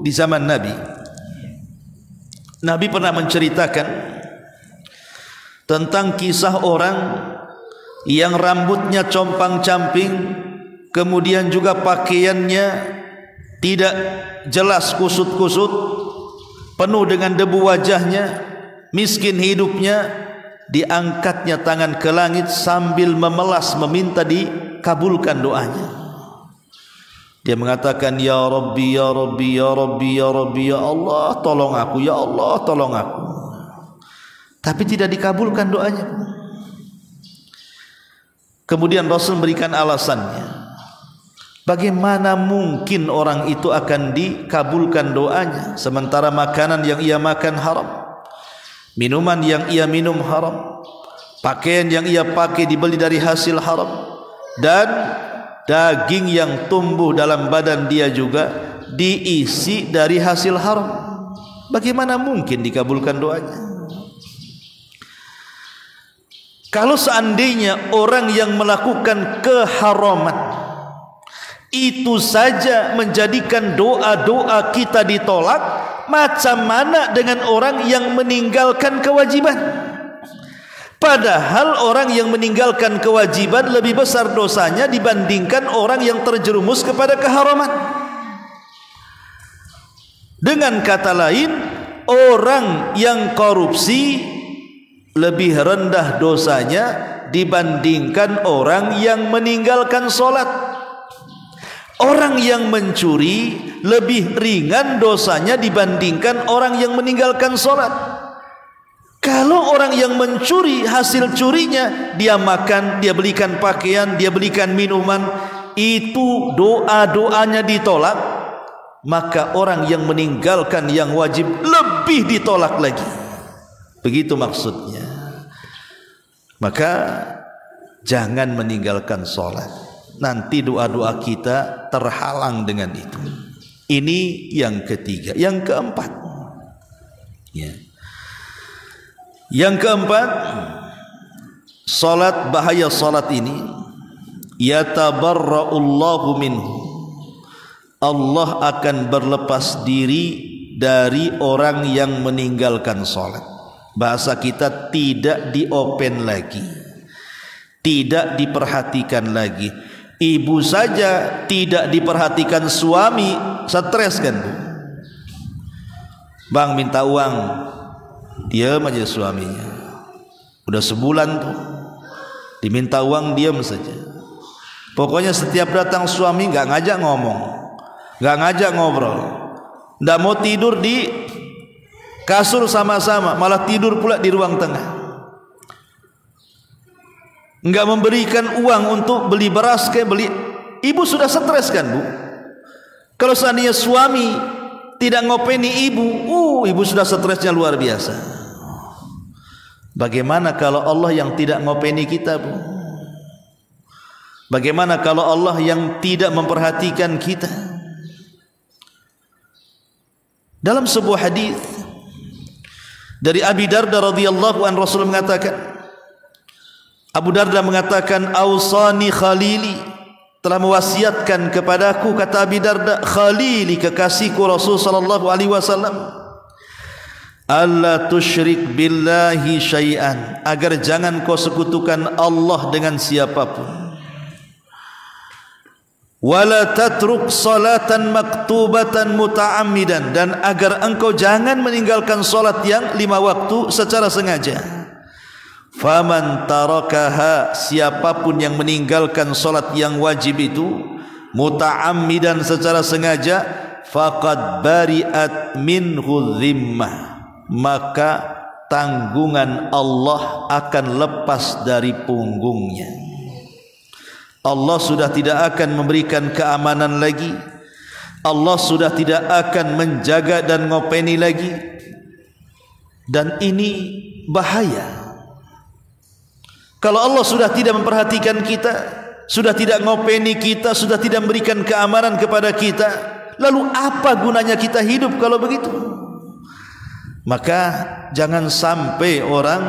di zaman Nabi pernah menceritakan tentang kisah orang yang rambutnya compang-camping, kemudian juga pakaiannya tidak jelas kusut-kusut, penuh dengan debu wajahnya, miskin hidupnya, diangkatnya tangan ke langit sambil memelas meminta dikabulkan doanya. Dia mengatakan, ya Rabbi, ya Rabbi, ya Rabbi, ya Rabbi, ya Allah tolong aku, ya Allah tolong aku. Tapi tidak dikabulkan doanya. Kemudian Rasul memberikan alasannya. Bagaimana mungkin orang itu akan dikabulkan doanya sementara makanan yang ia makan haram, minuman yang ia minum haram, pakaian yang ia pakai dibeli dari hasil haram, dan daging yang tumbuh dalam badan dia juga diisi dari hasil haram. Bagaimana mungkin dikabulkan doanya? Kalau seandainya orang yang melakukan keharaman itu saja menjadikan doa-doa kita ditolak, macam mana dengan orang yang meninggalkan kewajiban? Padahal orang yang meninggalkan kewajiban lebih besar dosanya dibandingkan orang yang terjerumus kepada keharaman. Dengan kata lain, orang yang korupsi lebih rendah dosanya dibandingkan orang yang meninggalkan solat. Orang yang mencuri lebih ringan dosanya dibandingkan orang yang meninggalkan solat. Kalau orang yang mencuri, hasil curinya dia makan, dia belikan pakaian, dia belikan minuman, itu doa-doanya ditolak, maka orang yang meninggalkan yang wajib lebih ditolak lagi. Begitu maksudnya. Maka jangan meninggalkan sholat, nanti doa-doa kita terhalang dengan itu. Ini yang ketiga. Yang keempat, yang keempat, sholat, bahaya sholat ini, yatabarra'ullahu minhu, Allah akan berlepas diri dari orang yang meninggalkan sholat. Bahasa kita tidak diopen lagi, tidak diperhatikan lagi. Ibu saja tidak diperhatikan suami, stres kan Bu? Bang minta uang, diam aja suaminya. Udah sebulan tuh diminta uang, diam saja. Pokoknya setiap datang suami nggak ngajak ngomong, nggak ngajak ngobrol, nggak mau tidur di kasur sama-sama, malah tidur pula di ruang tengah. Enggak memberikan uang untuk beli beras kayak beli. Ibu sudah stres kan Bu? Kalau seandainya suami tidak ngopeni ibu, ibu sudah stresnya luar biasa. Bagaimana kalau Allah yang tidak ngopeni kita Bu? Bagaimana kalau Allah yang tidak memperhatikan kita? Dalam sebuah hadis dari Abi Darda radhiyallahu an, Rasul mengatakan, Abu Darda mengatakan, ausani khalili, telah mewasiatkan kepadaku, kata Abi Darda, khalili, kekasihku Rasul sallallahu alaihi wasallam, alla tusyrik billahi syai'an, agar jangan kau sekutukan Allah dengan siapapun. Wala tatruk salatan maktubatan muta'ammidan, dan agar engkau jangan meninggalkan salat yang 5 waktu secara sengaja. Faman tarakaha, siapapun yang meninggalkan salat yang wajib itu muta'ammidan secara sengaja, faqad bari'at minhu dhimmah, maka tanggungan Allah akan lepas dari punggungnya. Allah sudah tidak akan memberikan keamanan lagi. Allah sudah tidak akan menjaga dan ngopeni lagi. Dan ini bahaya. Kalau Allah sudah tidak memperhatikan kita, sudah tidak ngopeni kita, sudah tidak memberikan keamanan kepada kita, lalu apa gunanya kita hidup kalau begitu? Maka jangan sampai orang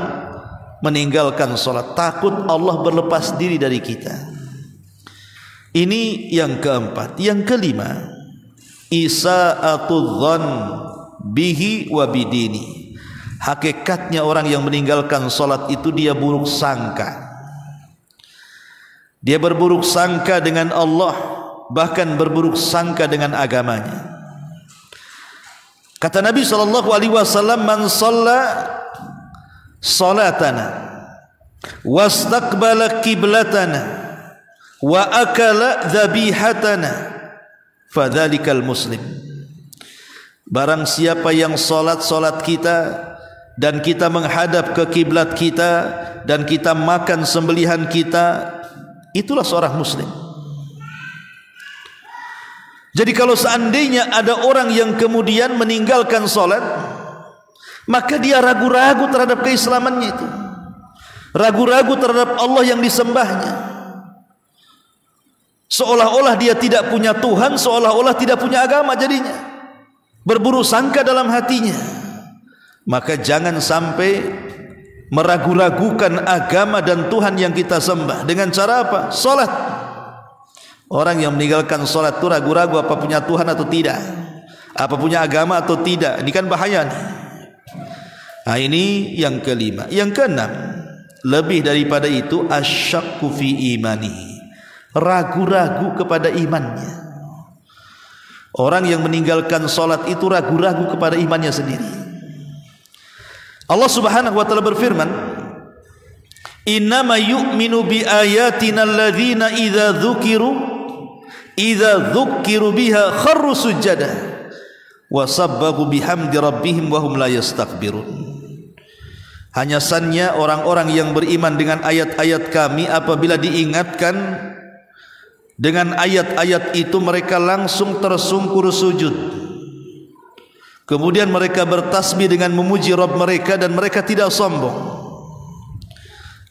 meninggalkan sholat takut Allah berlepas diri dari kita. Ini yang keempat. Yang kelima, isa'atul dzan bihi wa bidini. Hakikatnya orang yang meninggalkan sholat itu dia buruk sangka. Dia berburuk sangka dengan Allah, bahkan berburuk sangka dengan agamanya. Kata Nabi SAW, man shalla salatana wastaqbala qiblatana wa akala dhabihatana fadzalikal muslim. Barang siapa yang salat kita dan kita menghadap ke kiblat kita dan kita makan sembelihan kita, itulah seorang muslim. Jadi kalau seandainya ada orang yang kemudian meninggalkan salat, maka dia ragu-ragu terhadap keislamannya itu, ragu-ragu terhadap Allah yang disembahnya. Seolah-olah dia tidak punya Tuhan, seolah-olah tidak punya agama jadinya. Berburuk sangka dalam hatinya. Maka jangan sampai meragu-ragukan agama dan Tuhan yang kita sembah. Dengan cara apa? Salat. Orang yang meninggalkan salat itu ragu-ragu apa punya Tuhan atau tidak, apa punya agama atau tidak. Ini kan bahaya nih. Nah, ini yang kelima. Yang keenam, lebih daripada itu, asyakku fi imani, ragu-ragu kepada imannya. Orang yang meninggalkan salat itu ragu-ragu kepada imannya sendiri. Allah Subhanahu wa taala berfirman, innama yu'minu bi ayatina alladzina idza dzukiru biha kharru sujada wa sabbahu bihamdi rabbihim wa hum la yastakbirun. Hanya saja orang-orang yang beriman dengan ayat-ayat kami apabila diingatkan dengan ayat-ayat itu mereka langsung tersungkur sujud. Kemudian mereka bertasbih dengan memuji Rabb mereka dan mereka tidak sombong.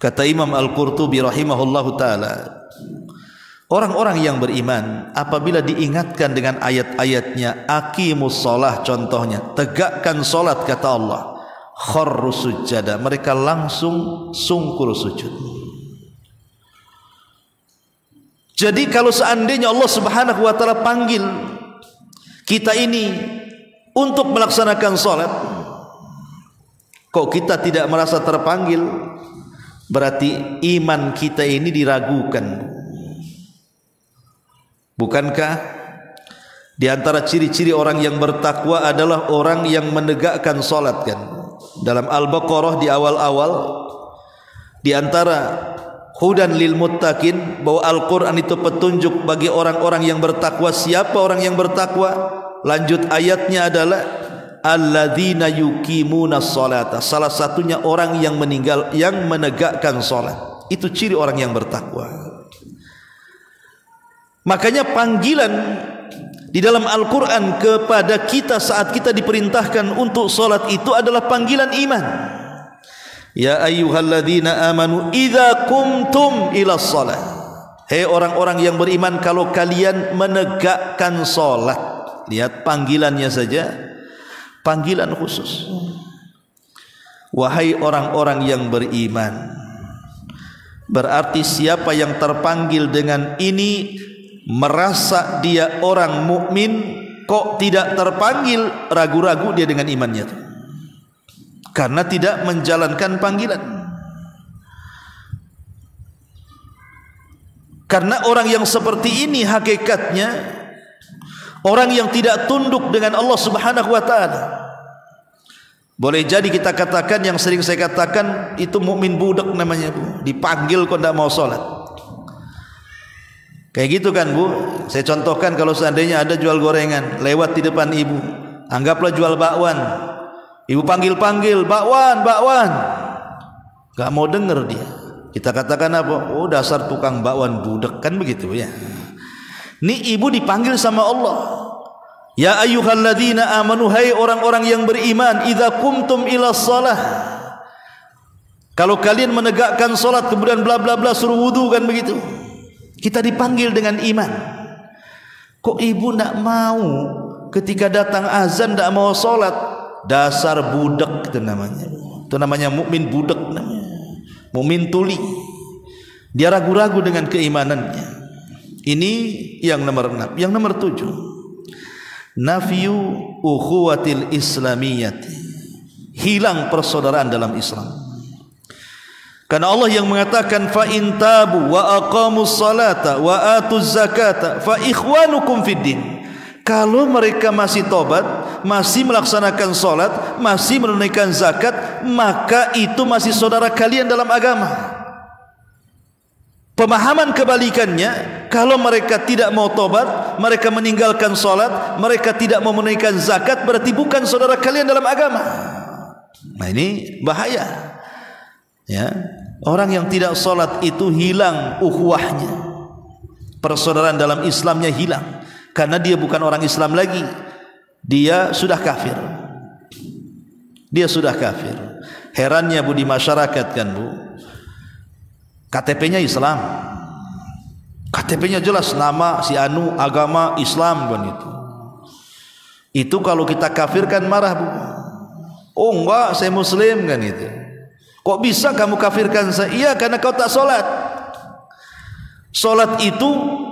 Kata Imam Al-Qurtubi rahimahullahu taala, orang-orang yang beriman apabila diingatkan dengan ayat-ayatnya, aqimus shalah contohnya, tegakkan salat kata Allah, kharru sujada, mereka langsung sungkur sujud. Jadi kalau seandainya Allah Subhanahu wa taala panggil kita ini untuk melaksanakan salat, kok kita tidak merasa terpanggil, berarti iman kita ini diragukan. Bukankah di antara ciri-ciri orang yang bertakwa adalah orang yang menegakkan salat kan? Dalam Al-Baqarah di awal-awal, di antara hudan lil muttaqin, bahwa Al-Quran itu petunjuk bagi orang-orang yang bertakwa. Siapa orang yang bertakwa? Lanjut ayatnya adalah alladzina yuqimunas salata, salah satunya orang yang menegakkan salat. Itu ciri orang yang bertakwa. Makanya panggilan di dalam Al-Quran kepada kita saat kita diperintahkan untuk salat itu adalah panggilan iman. Ya ayyuhalladzina amanu idza qumtum ilas salat. Hei orang-orang yang beriman, kalau kalian menegakkan salat. Lihat panggilannya saja, panggilan khusus. Wahai orang-orang yang beriman. Berarti siapa yang terpanggil dengan ini merasa dia orang mukmin, kok tidak terpanggil, ragu-ragu dia dengan imannya itu, karena tidak menjalankan panggilan. Karena orang yang seperti ini hakikatnya orang yang tidak tunduk dengan Allah Subhanahu wa taala. Boleh jadi kita katakan, yang sering saya katakan, itu mukmin budak namanya, Bu. Dipanggil kok tidak mau salat. Kayak gitu kan, Bu. Saya contohkan, kalau seandainya ada jual gorengan lewat di depan ibu, anggaplah jual bakwan. Ibu panggil-panggil, bakwan, bakwan. Gak mau denger dia. Kita katakan apa? Oh, dasar tukang bakwan budak, kan begitu ya. Ini ibu dipanggil sama Allah. Ya ayyuhalladzina amanu, hai orang-orang yang beriman, idza qumtum ila shalah. Kalau kalian menegakkan salat kemudian bla bla bla suruh wudu, kan begitu. Kita dipanggil dengan iman. Kok ibu nak mau ketika datang azan tak mau salat? Dasar budak itu namanya. Itu namanya mukmin budak namanya. Mukmin tuli. Dia ragu-ragu dengan keimanannya. Ini yang nomor 6. Yang nomor 7, nafyu ukhuwatil islamiyyati. Hilang persaudaraan dalam Islam. Karena Allah yang mengatakan fa in tabu wa aqamus salata wa atuz zakata fa ikhwanukum fid din. Kalau mereka masih tobat, masih melaksanakan salat, masih menunaikan zakat, maka itu masih saudara kalian dalam agama. Pemahaman kebalikannya, kalau mereka tidak mau tobat, mereka meninggalkan salat, mereka tidak mau menunaikan zakat, berarti bukan saudara kalian dalam agama. Nah, ini bahaya. Ya, orang yang tidak salat itu hilang ukhuwahnya. Persaudaraan dalam Islamnya hilang. Karena dia bukan orang Islam lagi. Dia sudah kafir. Dia sudah kafir. Herannya Bu di masyarakat kan Bu, KTP-nya Islam, KTP-nya jelas nama si anu agama Islam kan itu. Itu kalau kita kafirkan marah Bu. Oh enggak, saya Muslim kan itu. Kok bisa kamu kafirkan saya? Iya, karena kau tak sholat. Sholat itu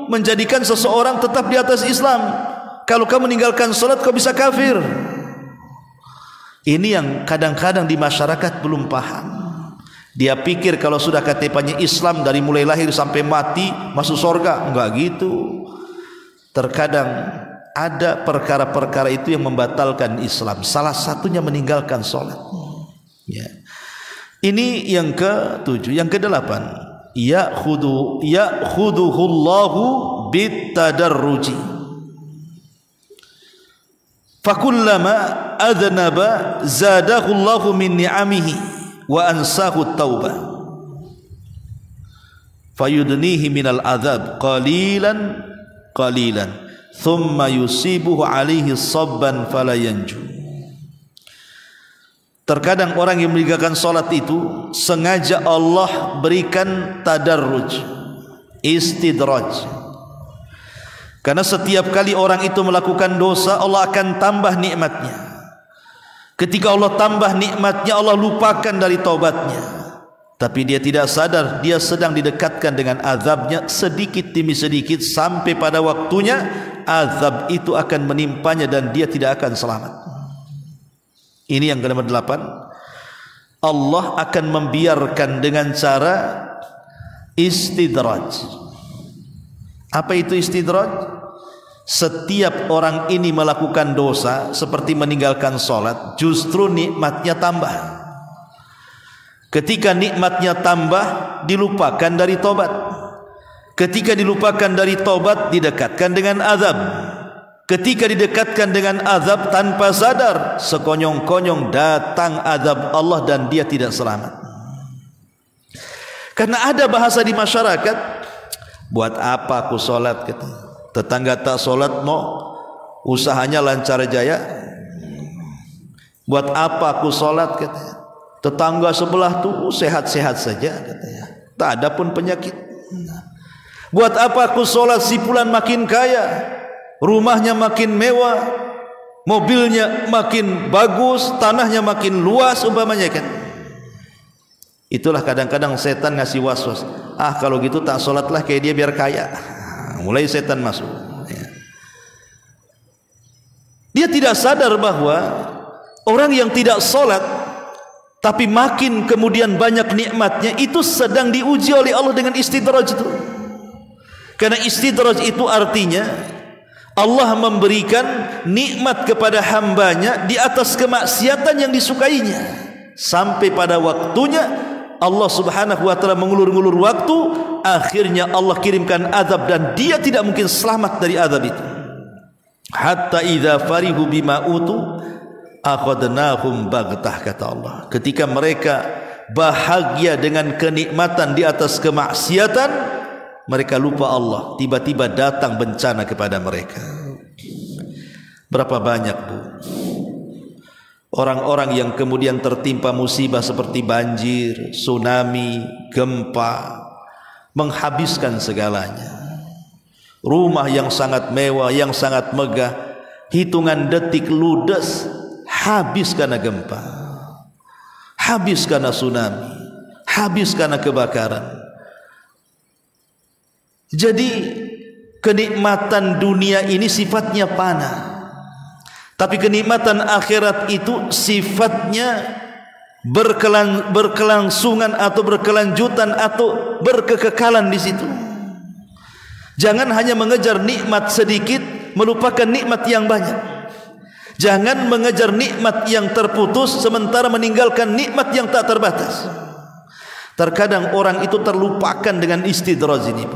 menjadikan seseorang tetap di atas Islam. Kalau kamu meninggalkan sholat, kau bisa kafir. Ini yang kadang-kadang di masyarakat belum paham. Dia pikir kalau sudah KTP-nya Islam dari mulai lahir sampai mati masuk surga. Enggak gitu. Terkadang ada perkara-perkara itu yang membatalkan Islam. Salah satunya meninggalkan sholat. Ya. Ini yang ke-7. Yang ke-8, ya'khuduhullahu bitadarruji. Fakullama adnaba zadahullahu min ni'amihi wa ansahu taubah fayudnihi minal adhab qalilan qalilan thumma yusibuhu alaihi sabban fala yanju. Terkadang orang yang meninggalkan salat itu sengaja Allah berikan tadarruj, istidraj. Karena setiap kali orang itu melakukan dosa, Allah akan tambah nikmatnya. Ketika Allah tambah nikmatnya, Allah lupakan dari taubatnya. Tapi dia tidak sadar, dia sedang didekatkan dengan azabnya sedikit demi sedikit, sampai pada waktunya azab itu akan menimpanya dan dia tidak akan selamat. Ini yang ke-8. Allah akan membiarkan dengan cara istidraj. Apa itu istidraj? Setiap orang ini melakukan dosa seperti meninggalkan sholat, justru nikmatnya tambah. Ketika nikmatnya tambah, dilupakan dari tobat. Ketika dilupakan dari tobat, didekatkan dengan azab. Ketika didekatkan dengan azab tanpa sadar, sekonyong-konyong datang azab Allah dan dia tidak selamat. Karena ada bahasa di masyarakat, buat apa aku sholat? Tetangga tak sholat mau usahanya lancar jaya. Buat apa aku sholat? Tetangga sebelah tuh sehat-sehat saja, tak ada pun penyakit. Buat apa aku sholat? Si fulan makin kaya, rumahnya makin mewah, mobilnya makin bagus, tanahnya makin luas umpamanya kan. Itulah kadang-kadang setan ngasih was-was. Ah kalau gitu tak sholatlah kayak dia biar kaya. Mulai setan masuk. Dia tidak sadar bahwa orang yang tidak sholat tapi makin kemudian banyak nikmatnya, itu sedang diuji oleh Allah dengan istidraj itu. Karena istidraj itu artinya Allah memberikan nikmat kepada hambanya di atas kemaksiatan yang disukainya, sampai pada waktunya Allah subhanahu wa ta'ala mengulur-ngulur waktu, akhirnya Allah kirimkan azab dan dia tidak mungkin selamat dari azab itu. Hatta idza farihu bima utu, akhadnahum baghtah, kata Allah. Ketika mereka bahagia dengan kenikmatan di atas kemaksiatan, mereka lupa Allah, tiba-tiba datang bencana kepada mereka. Berapa banyak, Bu, orang-orang yang kemudian tertimpa musibah seperti banjir, tsunami, gempa, menghabiskan segalanya. Rumah yang sangat mewah, yang sangat megah, hitungan detik ludes, habis karena gempa, habis karena tsunami, habis karena kebakaran. Jadi kenikmatan dunia ini sifatnya fana, tapi kenikmatan akhirat itu sifatnya berkelangsungan atau berkelanjutan atau berkekekalan di situ. Jangan hanya mengejar nikmat sedikit melupakan nikmat yang banyak. Jangan mengejar nikmat yang terputus sementara meninggalkan nikmat yang tak terbatas. Terkadang orang itu terlupakan dengan istidraj ini.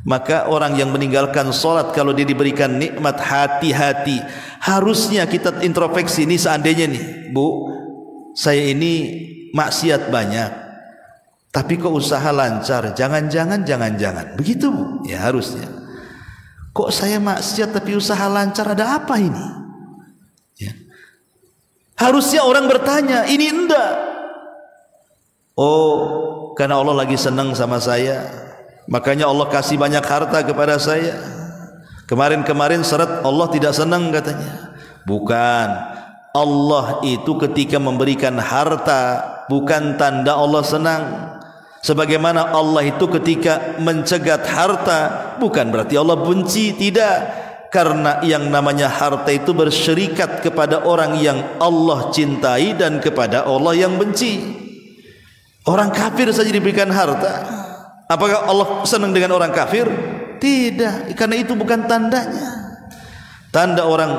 Maka orang yang meninggalkan sholat kalau dia diberikan nikmat, hati-hati. Harusnya kita introspeksi, ini seandainya nih, Bu, saya ini maksiat banyak, tapi kok usaha lancar, jangan-jangan begitu, Bu. Ya harusnya. Kok saya maksiat tapi usaha lancar, ada apa ini? Ya. Harusnya orang bertanya, ini enggak. Oh, karena Allah lagi senang sama saya, makanya Allah kasih banyak harta kepada saya. Kemarin seret Allah tidak senang katanya. Bukan. Allah itu ketika memberikan harta bukan tanda Allah senang. Sebagaimana Allah itu ketika mencegat harta bukan berarti Allah benci, tidak. Karena yang namanya harta itu bersyirikat kepada orang yang Allah cintai dan kepada Allah yang benci. Orang kafir saja diberikan harta, apakah Allah senang dengan orang kafir? Tidak, karena itu bukan tandanya. Tanda orang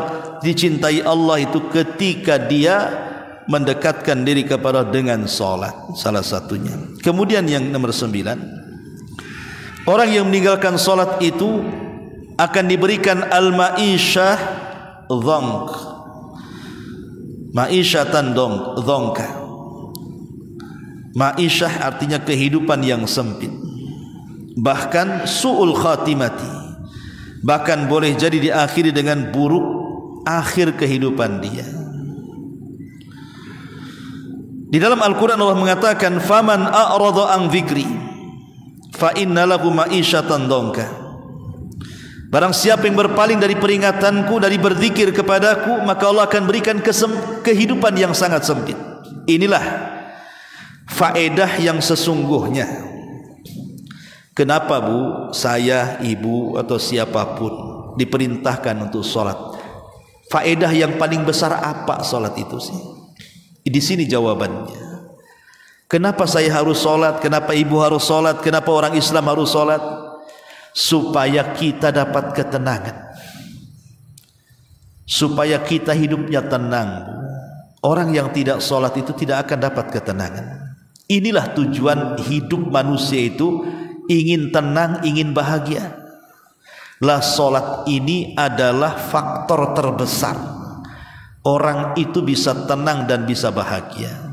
dicintai Allah itu ketika dia mendekatkan diri kepada dengan salat, salah satunya. Kemudian yang nomor 9, orang yang meninggalkan salat itu akan diberikan al-ma'isyah dhank, ma'isyatan dhonka. Ma'isyah artinya kehidupan yang sempit, bahkan su'ul khatimati, bahkan boleh jadi diakhiri dengan buruk akhir kehidupan dia. Di dalam Al-Quran Allah mengatakan, faman a'rada an dzikri fa inna lahu ma'isyatan dhanka. Barang siapa yang berpaling dari peringatanku, dari berzikir kepadaku, maka Allah akan berikan kehidupan yang sangat sempit. Inilah faedah yang sesungguhnya. Kenapa, Bu, saya, ibu atau siapapun diperintahkan untuk sholat? Faedah yang paling besar apa sholat itu sih? Di sini jawabannya. Kenapa saya harus sholat? Kenapa ibu harus sholat? Kenapa orang Islam harus sholat? Supaya kita dapat ketenangan, supaya kita hidupnya tenang. Orang yang tidak sholat itu tidak akan dapat ketenangan. Inilah tujuan hidup manusia itu, ingin tenang, ingin bahagia. Lah sholat ini adalah faktor terbesar orang itu bisa tenang dan bisa bahagia.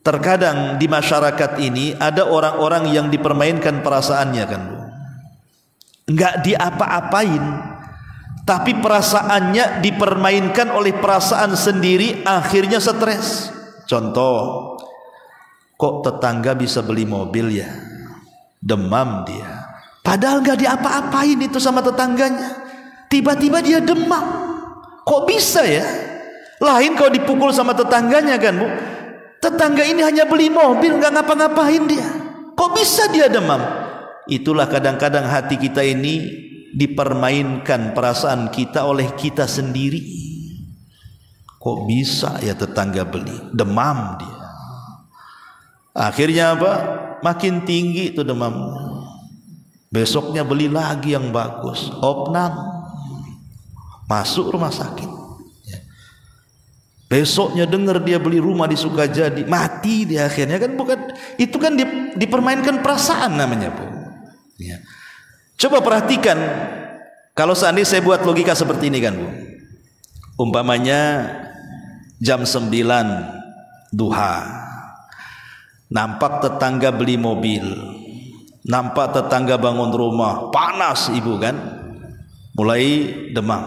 Terkadang di masyarakat ini ada orang-orang yang dipermainkan perasaannya, kan, Bu. Enggak diapa-apain, tapi perasaannya dipermainkan oleh perasaan sendiri, akhirnya stres. Contoh, kok tetangga bisa beli mobil ya, demam dia. Padahal enggak diapa-apain itu sama tetangganya, tiba-tiba dia demam. Kok bisa ya? Lain kalau dipukul sama tetangganya, kan, Bu. Tetangga ini hanya beli mobil, nggak ngapa-ngapain dia. Kok bisa dia demam? Itulah kadang-kadang hati kita ini dipermainkan perasaan kita oleh kita sendiri. Kok bisa ya tetangga beli, demam dia. Akhirnya apa? Makin tinggi itu demam. Besoknya beli lagi yang bagus, opnam, masuk rumah sakit. Besoknya dengar dia beli rumah di Sukajadi, mati dia akhirnya, kan. Bukan itu, kan dipermainkan perasaan namanya, Bu. Ya. Coba perhatikan, kalau seandainya saya buat logika seperti ini, kan, Bu. Umpamanya jam 9 duha, nampak tetangga beli mobil, nampak tetangga bangun rumah, panas ibu kan, mulai demam.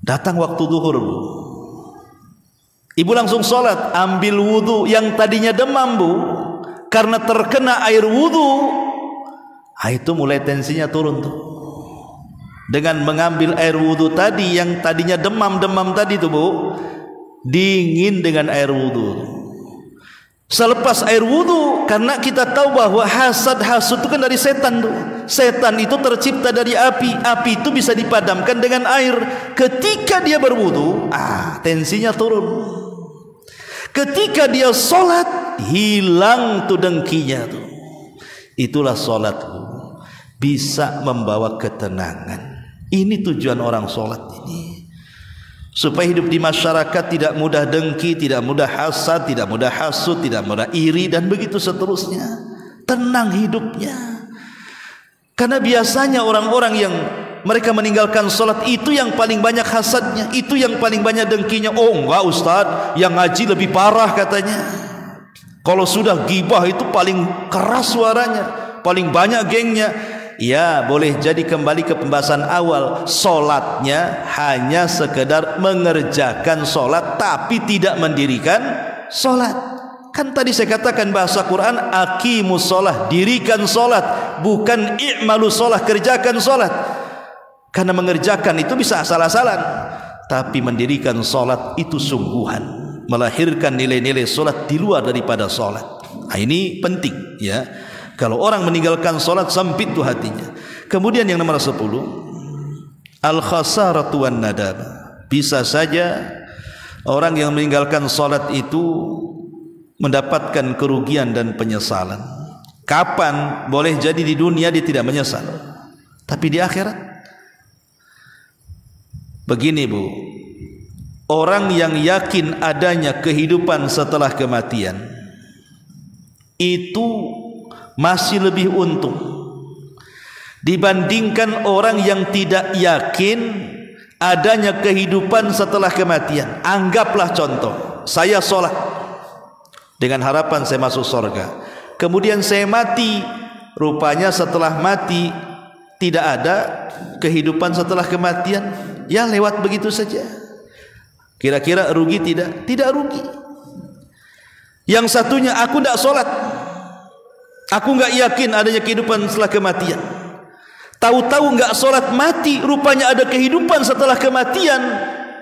Datang waktu duhur bu, ibu langsung sholat, ambil wudhu. Yang tadinya demam bu, karena terkena air wudhu, itu mulai tensinya turun tuh. Dengan mengambil air wudhu tadi, yang tadinya demam tadi tuh bu, dingin dengan air wudhu. Selepas air wudhu, karena kita tahu bahwa hasud itu kan dari setan tuh. Setan itu tercipta dari api. Api itu bisa dipadamkan dengan air. Ketika dia berwudhu, tensinya turun. Ketika dia sholat, hilang tuh dengkinya tuh. Itulah sholat bisa membawa ketenangan. Ini tujuan orang sholat ini, supaya hidup di masyarakat tidak mudah dengki, tidak mudah hasad, tidak mudah hasud, tidak mudah iri, dan begitu seterusnya. Tenang hidupnya. Karena biasanya orang-orang yang mereka meninggalkan sholat itu yang paling banyak hasadnya, itu yang paling banyak dengkinya. Oh enggak Ustaz, yang ngaji lebih parah katanya. Kalau sudah ghibah itu paling keras suaranya, paling banyak gengnya. Ya boleh jadi kembali ke pembahasan awal, sholatnya hanya sekedar mengerjakan sholat tapi tidak mendirikan sholat. Kan tadi saya katakan bahasa Quran, aqimus sholah, dirikan sholat, bukan i'malu sholah, kerjakan sholat. Karena mengerjakan itu bisa asal-asalan, tapi mendirikan sholat itu sungguhan, melahirkan nilai-nilai sholat di luar daripada sholat. Ini penting ya. Kalau orang meninggalkan sholat, sempit tuh hatinya. Kemudian yang nomor 10, al-khasaratu wan nadam. Bisa saja orang yang meninggalkan sholat itu mendapatkan kerugian dan penyesalan. Kapan? Boleh jadi di dunia dia tidak menyesal, tapi di akhirat. Begini bu, orang yang yakin adanya kehidupan setelah kematian itu masih lebih untung dibandingkan orang yang tidak yakin adanya kehidupan setelah kematian. Anggaplah contoh, saya sholat dengan harapan saya masuk surga, kemudian saya mati, rupanya setelah mati tidak ada kehidupan setelah kematian. Ya lewat begitu saja. Kira-kira rugi tidak? Tidak rugi. Yang satunya, aku tidak sholat, aku nggak yakin adanya kehidupan setelah kematian. Tahu-tahu nggak sholat mati, rupanya ada kehidupan setelah kematian.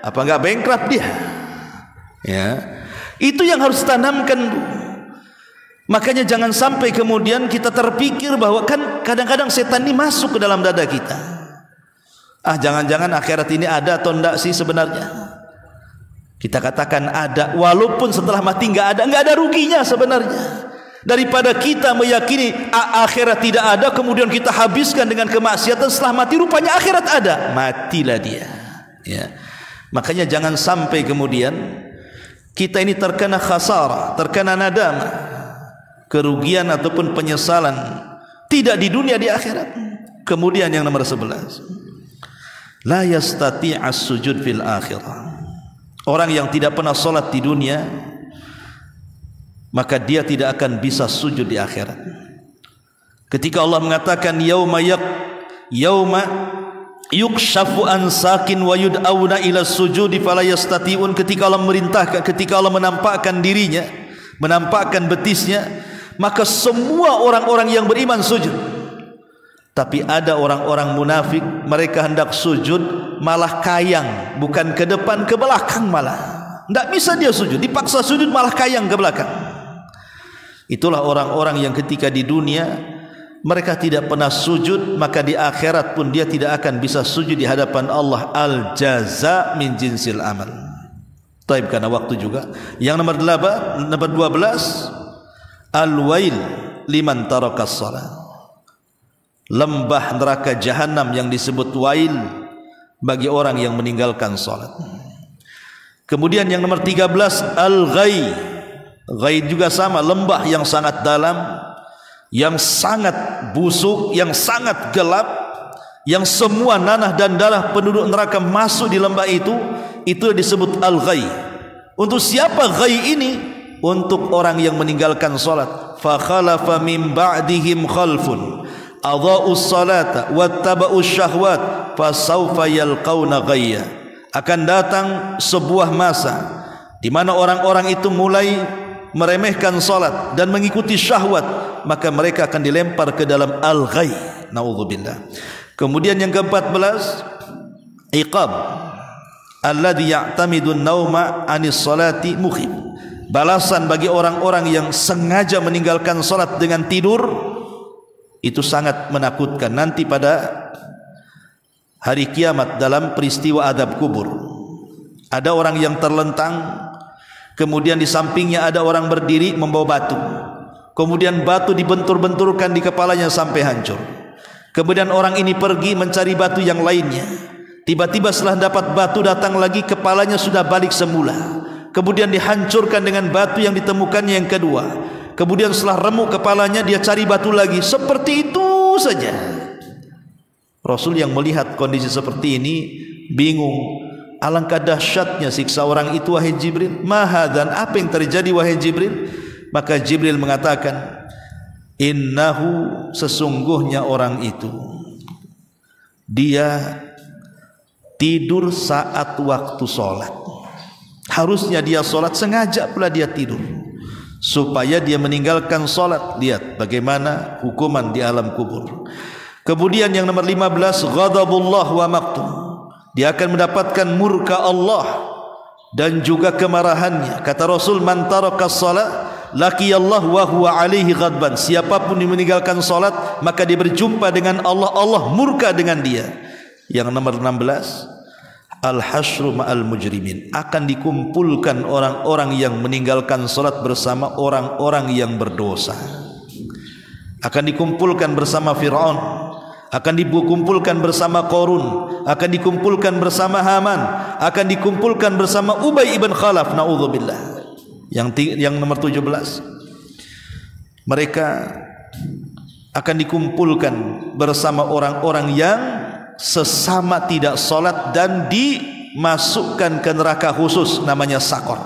Apa nggak bankrupt dia? Ya, itu yang harus tanamkan. Makanya jangan sampai kemudian kita terpikir bahwa kan kadang-kadang setan ini masuk ke dalam dada kita. Jangan-jangan akhirat ini ada atau enggak sih sebenarnya? Kita katakan ada, walaupun setelah mati nggak ada ruginya sebenarnya. Daripada kita meyakini akhirat tidak ada, kemudian kita habiskan dengan kemaksiatan, setelah mati rupanya akhirat ada, matilah dia. Ya. Makanya jangan sampai kemudian kita ini terkena khasarah, terkena nadam, kerugian ataupun penyesalan, tidak di dunia, di akhirat. Kemudian yang nomor 11, la yastati'as sujud fil akhirah. Orang yang tidak pernah sholat di dunia, maka dia tidak akan bisa sujud di akhirat. Ketika Allah mengatakan yauma yukshafu an sakin wa yud'auna ila sujudi fala yastati'un, ketika Allah merintahkan, ketika Allah menampakkan dirinya, menampakkan betisnya, maka semua orang-orang yang beriman sujud. Tapi ada orang-orang munafik, mereka hendak sujud malah kayang, bukan ke depan, ke belakang malah. Tidak bisa dia sujud, dipaksa sujud malah kayang ke belakang. Itulah orang-orang yang ketika di dunia mereka tidak pernah sujud, maka di akhirat pun dia tidak akan bisa sujud di hadapan Allah. Al-jaza min jinsil amal. Taib, karena waktu juga. Yang nomor 12, al-wail liman tarakas salat. Lembah neraka jahanam yang disebut wail bagi orang yang meninggalkan salat. Kemudian yang nomor 13, al-ghai. Ghai juga sama, lembah yang sangat dalam, yang sangat busuk, yang sangat gelap, yang semua nanah dan darah penduduk neraka masuk di lembah itu disebut al-ghay. Untuk siapa ghay ini? Untuk orang yang meninggalkan salat. Fa khalafa min ba'dihim khalfun adha'us salata wattaba'us syahwat fasawfa yalqauna ghayya. Akan datang sebuah masa di mana orang-orang itu mulai meremehkan salat dan mengikuti syahwat, maka mereka akan dilempar ke dalam al-ghay. Naudzubillah. Kemudian yang ke-14, iqab alladhi ya'tamidu an-nauma 'anis salati mukhib. Balasan bagi orang-orang yang sengaja meninggalkan salat dengan tidur itu sangat menakutkan nanti pada hari kiamat dalam peristiwa adab kubur. Ada orang yang terlentang, kemudian di sampingnya ada orang berdiri membawa batu. Kemudian batu dibentur-benturkan di kepalanya sampai hancur. Kemudian orang ini pergi mencari batu yang lainnya. Tiba-tiba setelah dapat batu datang lagi, kepalanya sudah balik semula. Kemudian dihancurkan dengan batu yang ditemukannya yang kedua. Kemudian setelah remuk kepalanya, dia cari batu lagi. Seperti itu saja. Rasul yang melihat kondisi seperti ini bingung. Alangkah dahsyatnya siksa orang itu, wahai Jibril. Mahadan, apa yang terjadi wahai Jibril? Maka Jibril mengatakan, innahu, sesungguhnya orang itu dia tidur saat waktu sholat. Harusnya dia sholat, sengaja pula dia tidur supaya dia meninggalkan sholat. Lihat bagaimana hukuman di alam kubur. Kemudian yang nomor 15, ghadabullah wa maqtum. Dia akan mendapatkan murka Allah dan juga kemarahannya. Kata Rasul, man taraka shalah laqiyallah wa huwa alaihi ghadban. Siapapun yang meninggalkan salat, maka dia berjumpa dengan Allah, Allah murka dengan dia. Yang nomor 16, al-hasyru ma'al mujrimin. Akan dikumpulkan orang-orang yang meninggalkan salat bersama orang-orang yang berdosa. Akan dikumpulkan bersama Fir'aun, akan dikumpulkan bersama Qarun, akan dikumpulkan bersama Haman, akan dikumpulkan bersama Ubay ibn Khalaf. Naudzubillah. Yang nomor 17, mereka akan dikumpulkan bersama orang-orang yang sesama tidak salat dan dimasukkan ke neraka khusus namanya Saqar.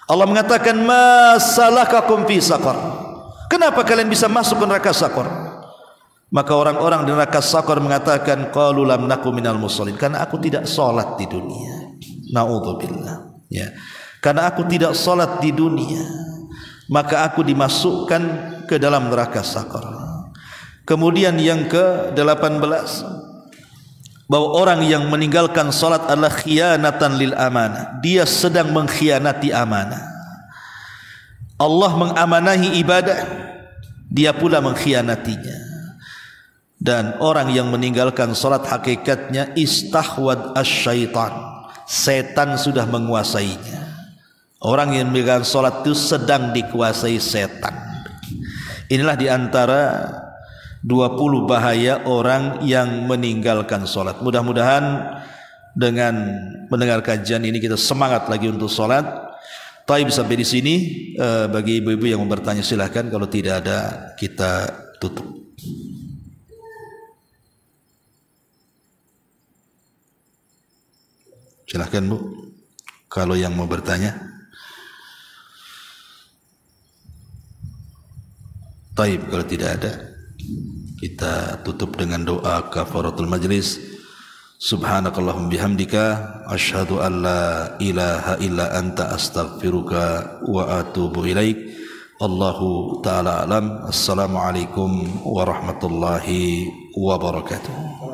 Allah mengatakan, ma salakakum fi Saqar. Kenapa kalian bisa masuk ke neraka Saqar? Maka orang-orang di neraka Saqar mengatakan, qalu lam naku minal musallin. Karena aku tidak salat di dunia. Naudzubillah. Ya. Karena aku tidak salat di dunia, maka aku dimasukkan ke dalam neraka Saqar. Kemudian yang ke-18, bahwa orang yang meninggalkan salat adalah khianatan lil amanah. Dia sedang mengkhianati amanah. Allah mengamanahi ibadah, dia pula mengkhianatinya. Dan orang yang meninggalkan salat hakikatnya istahwad asyaitan. Setan sudah menguasainya. Orang yang meninggalkan salat itu sedang dikuasai setan. Inilah diantara 20 bahaya orang yang meninggalkan salat. Mudah-mudahan dengan mendengar kajian ini kita semangat lagi untuk salat. Taib sampai di sini. Bagi ibu-ibu yang mau bertanya silahkan. Kalau tidak ada kita tutup. Silahkan Bu, kalau yang mau bertanya. Taib, kalau tidak ada kita tutup dengan doa kafaratul majlis. Subhanakallahumma bihamdika asyhadu an la ilaha illa anta astaghfiruka wa atubu ilaik. Allahu ta'ala alam. Assalamualaikum warahmatullahi wabarakatuh.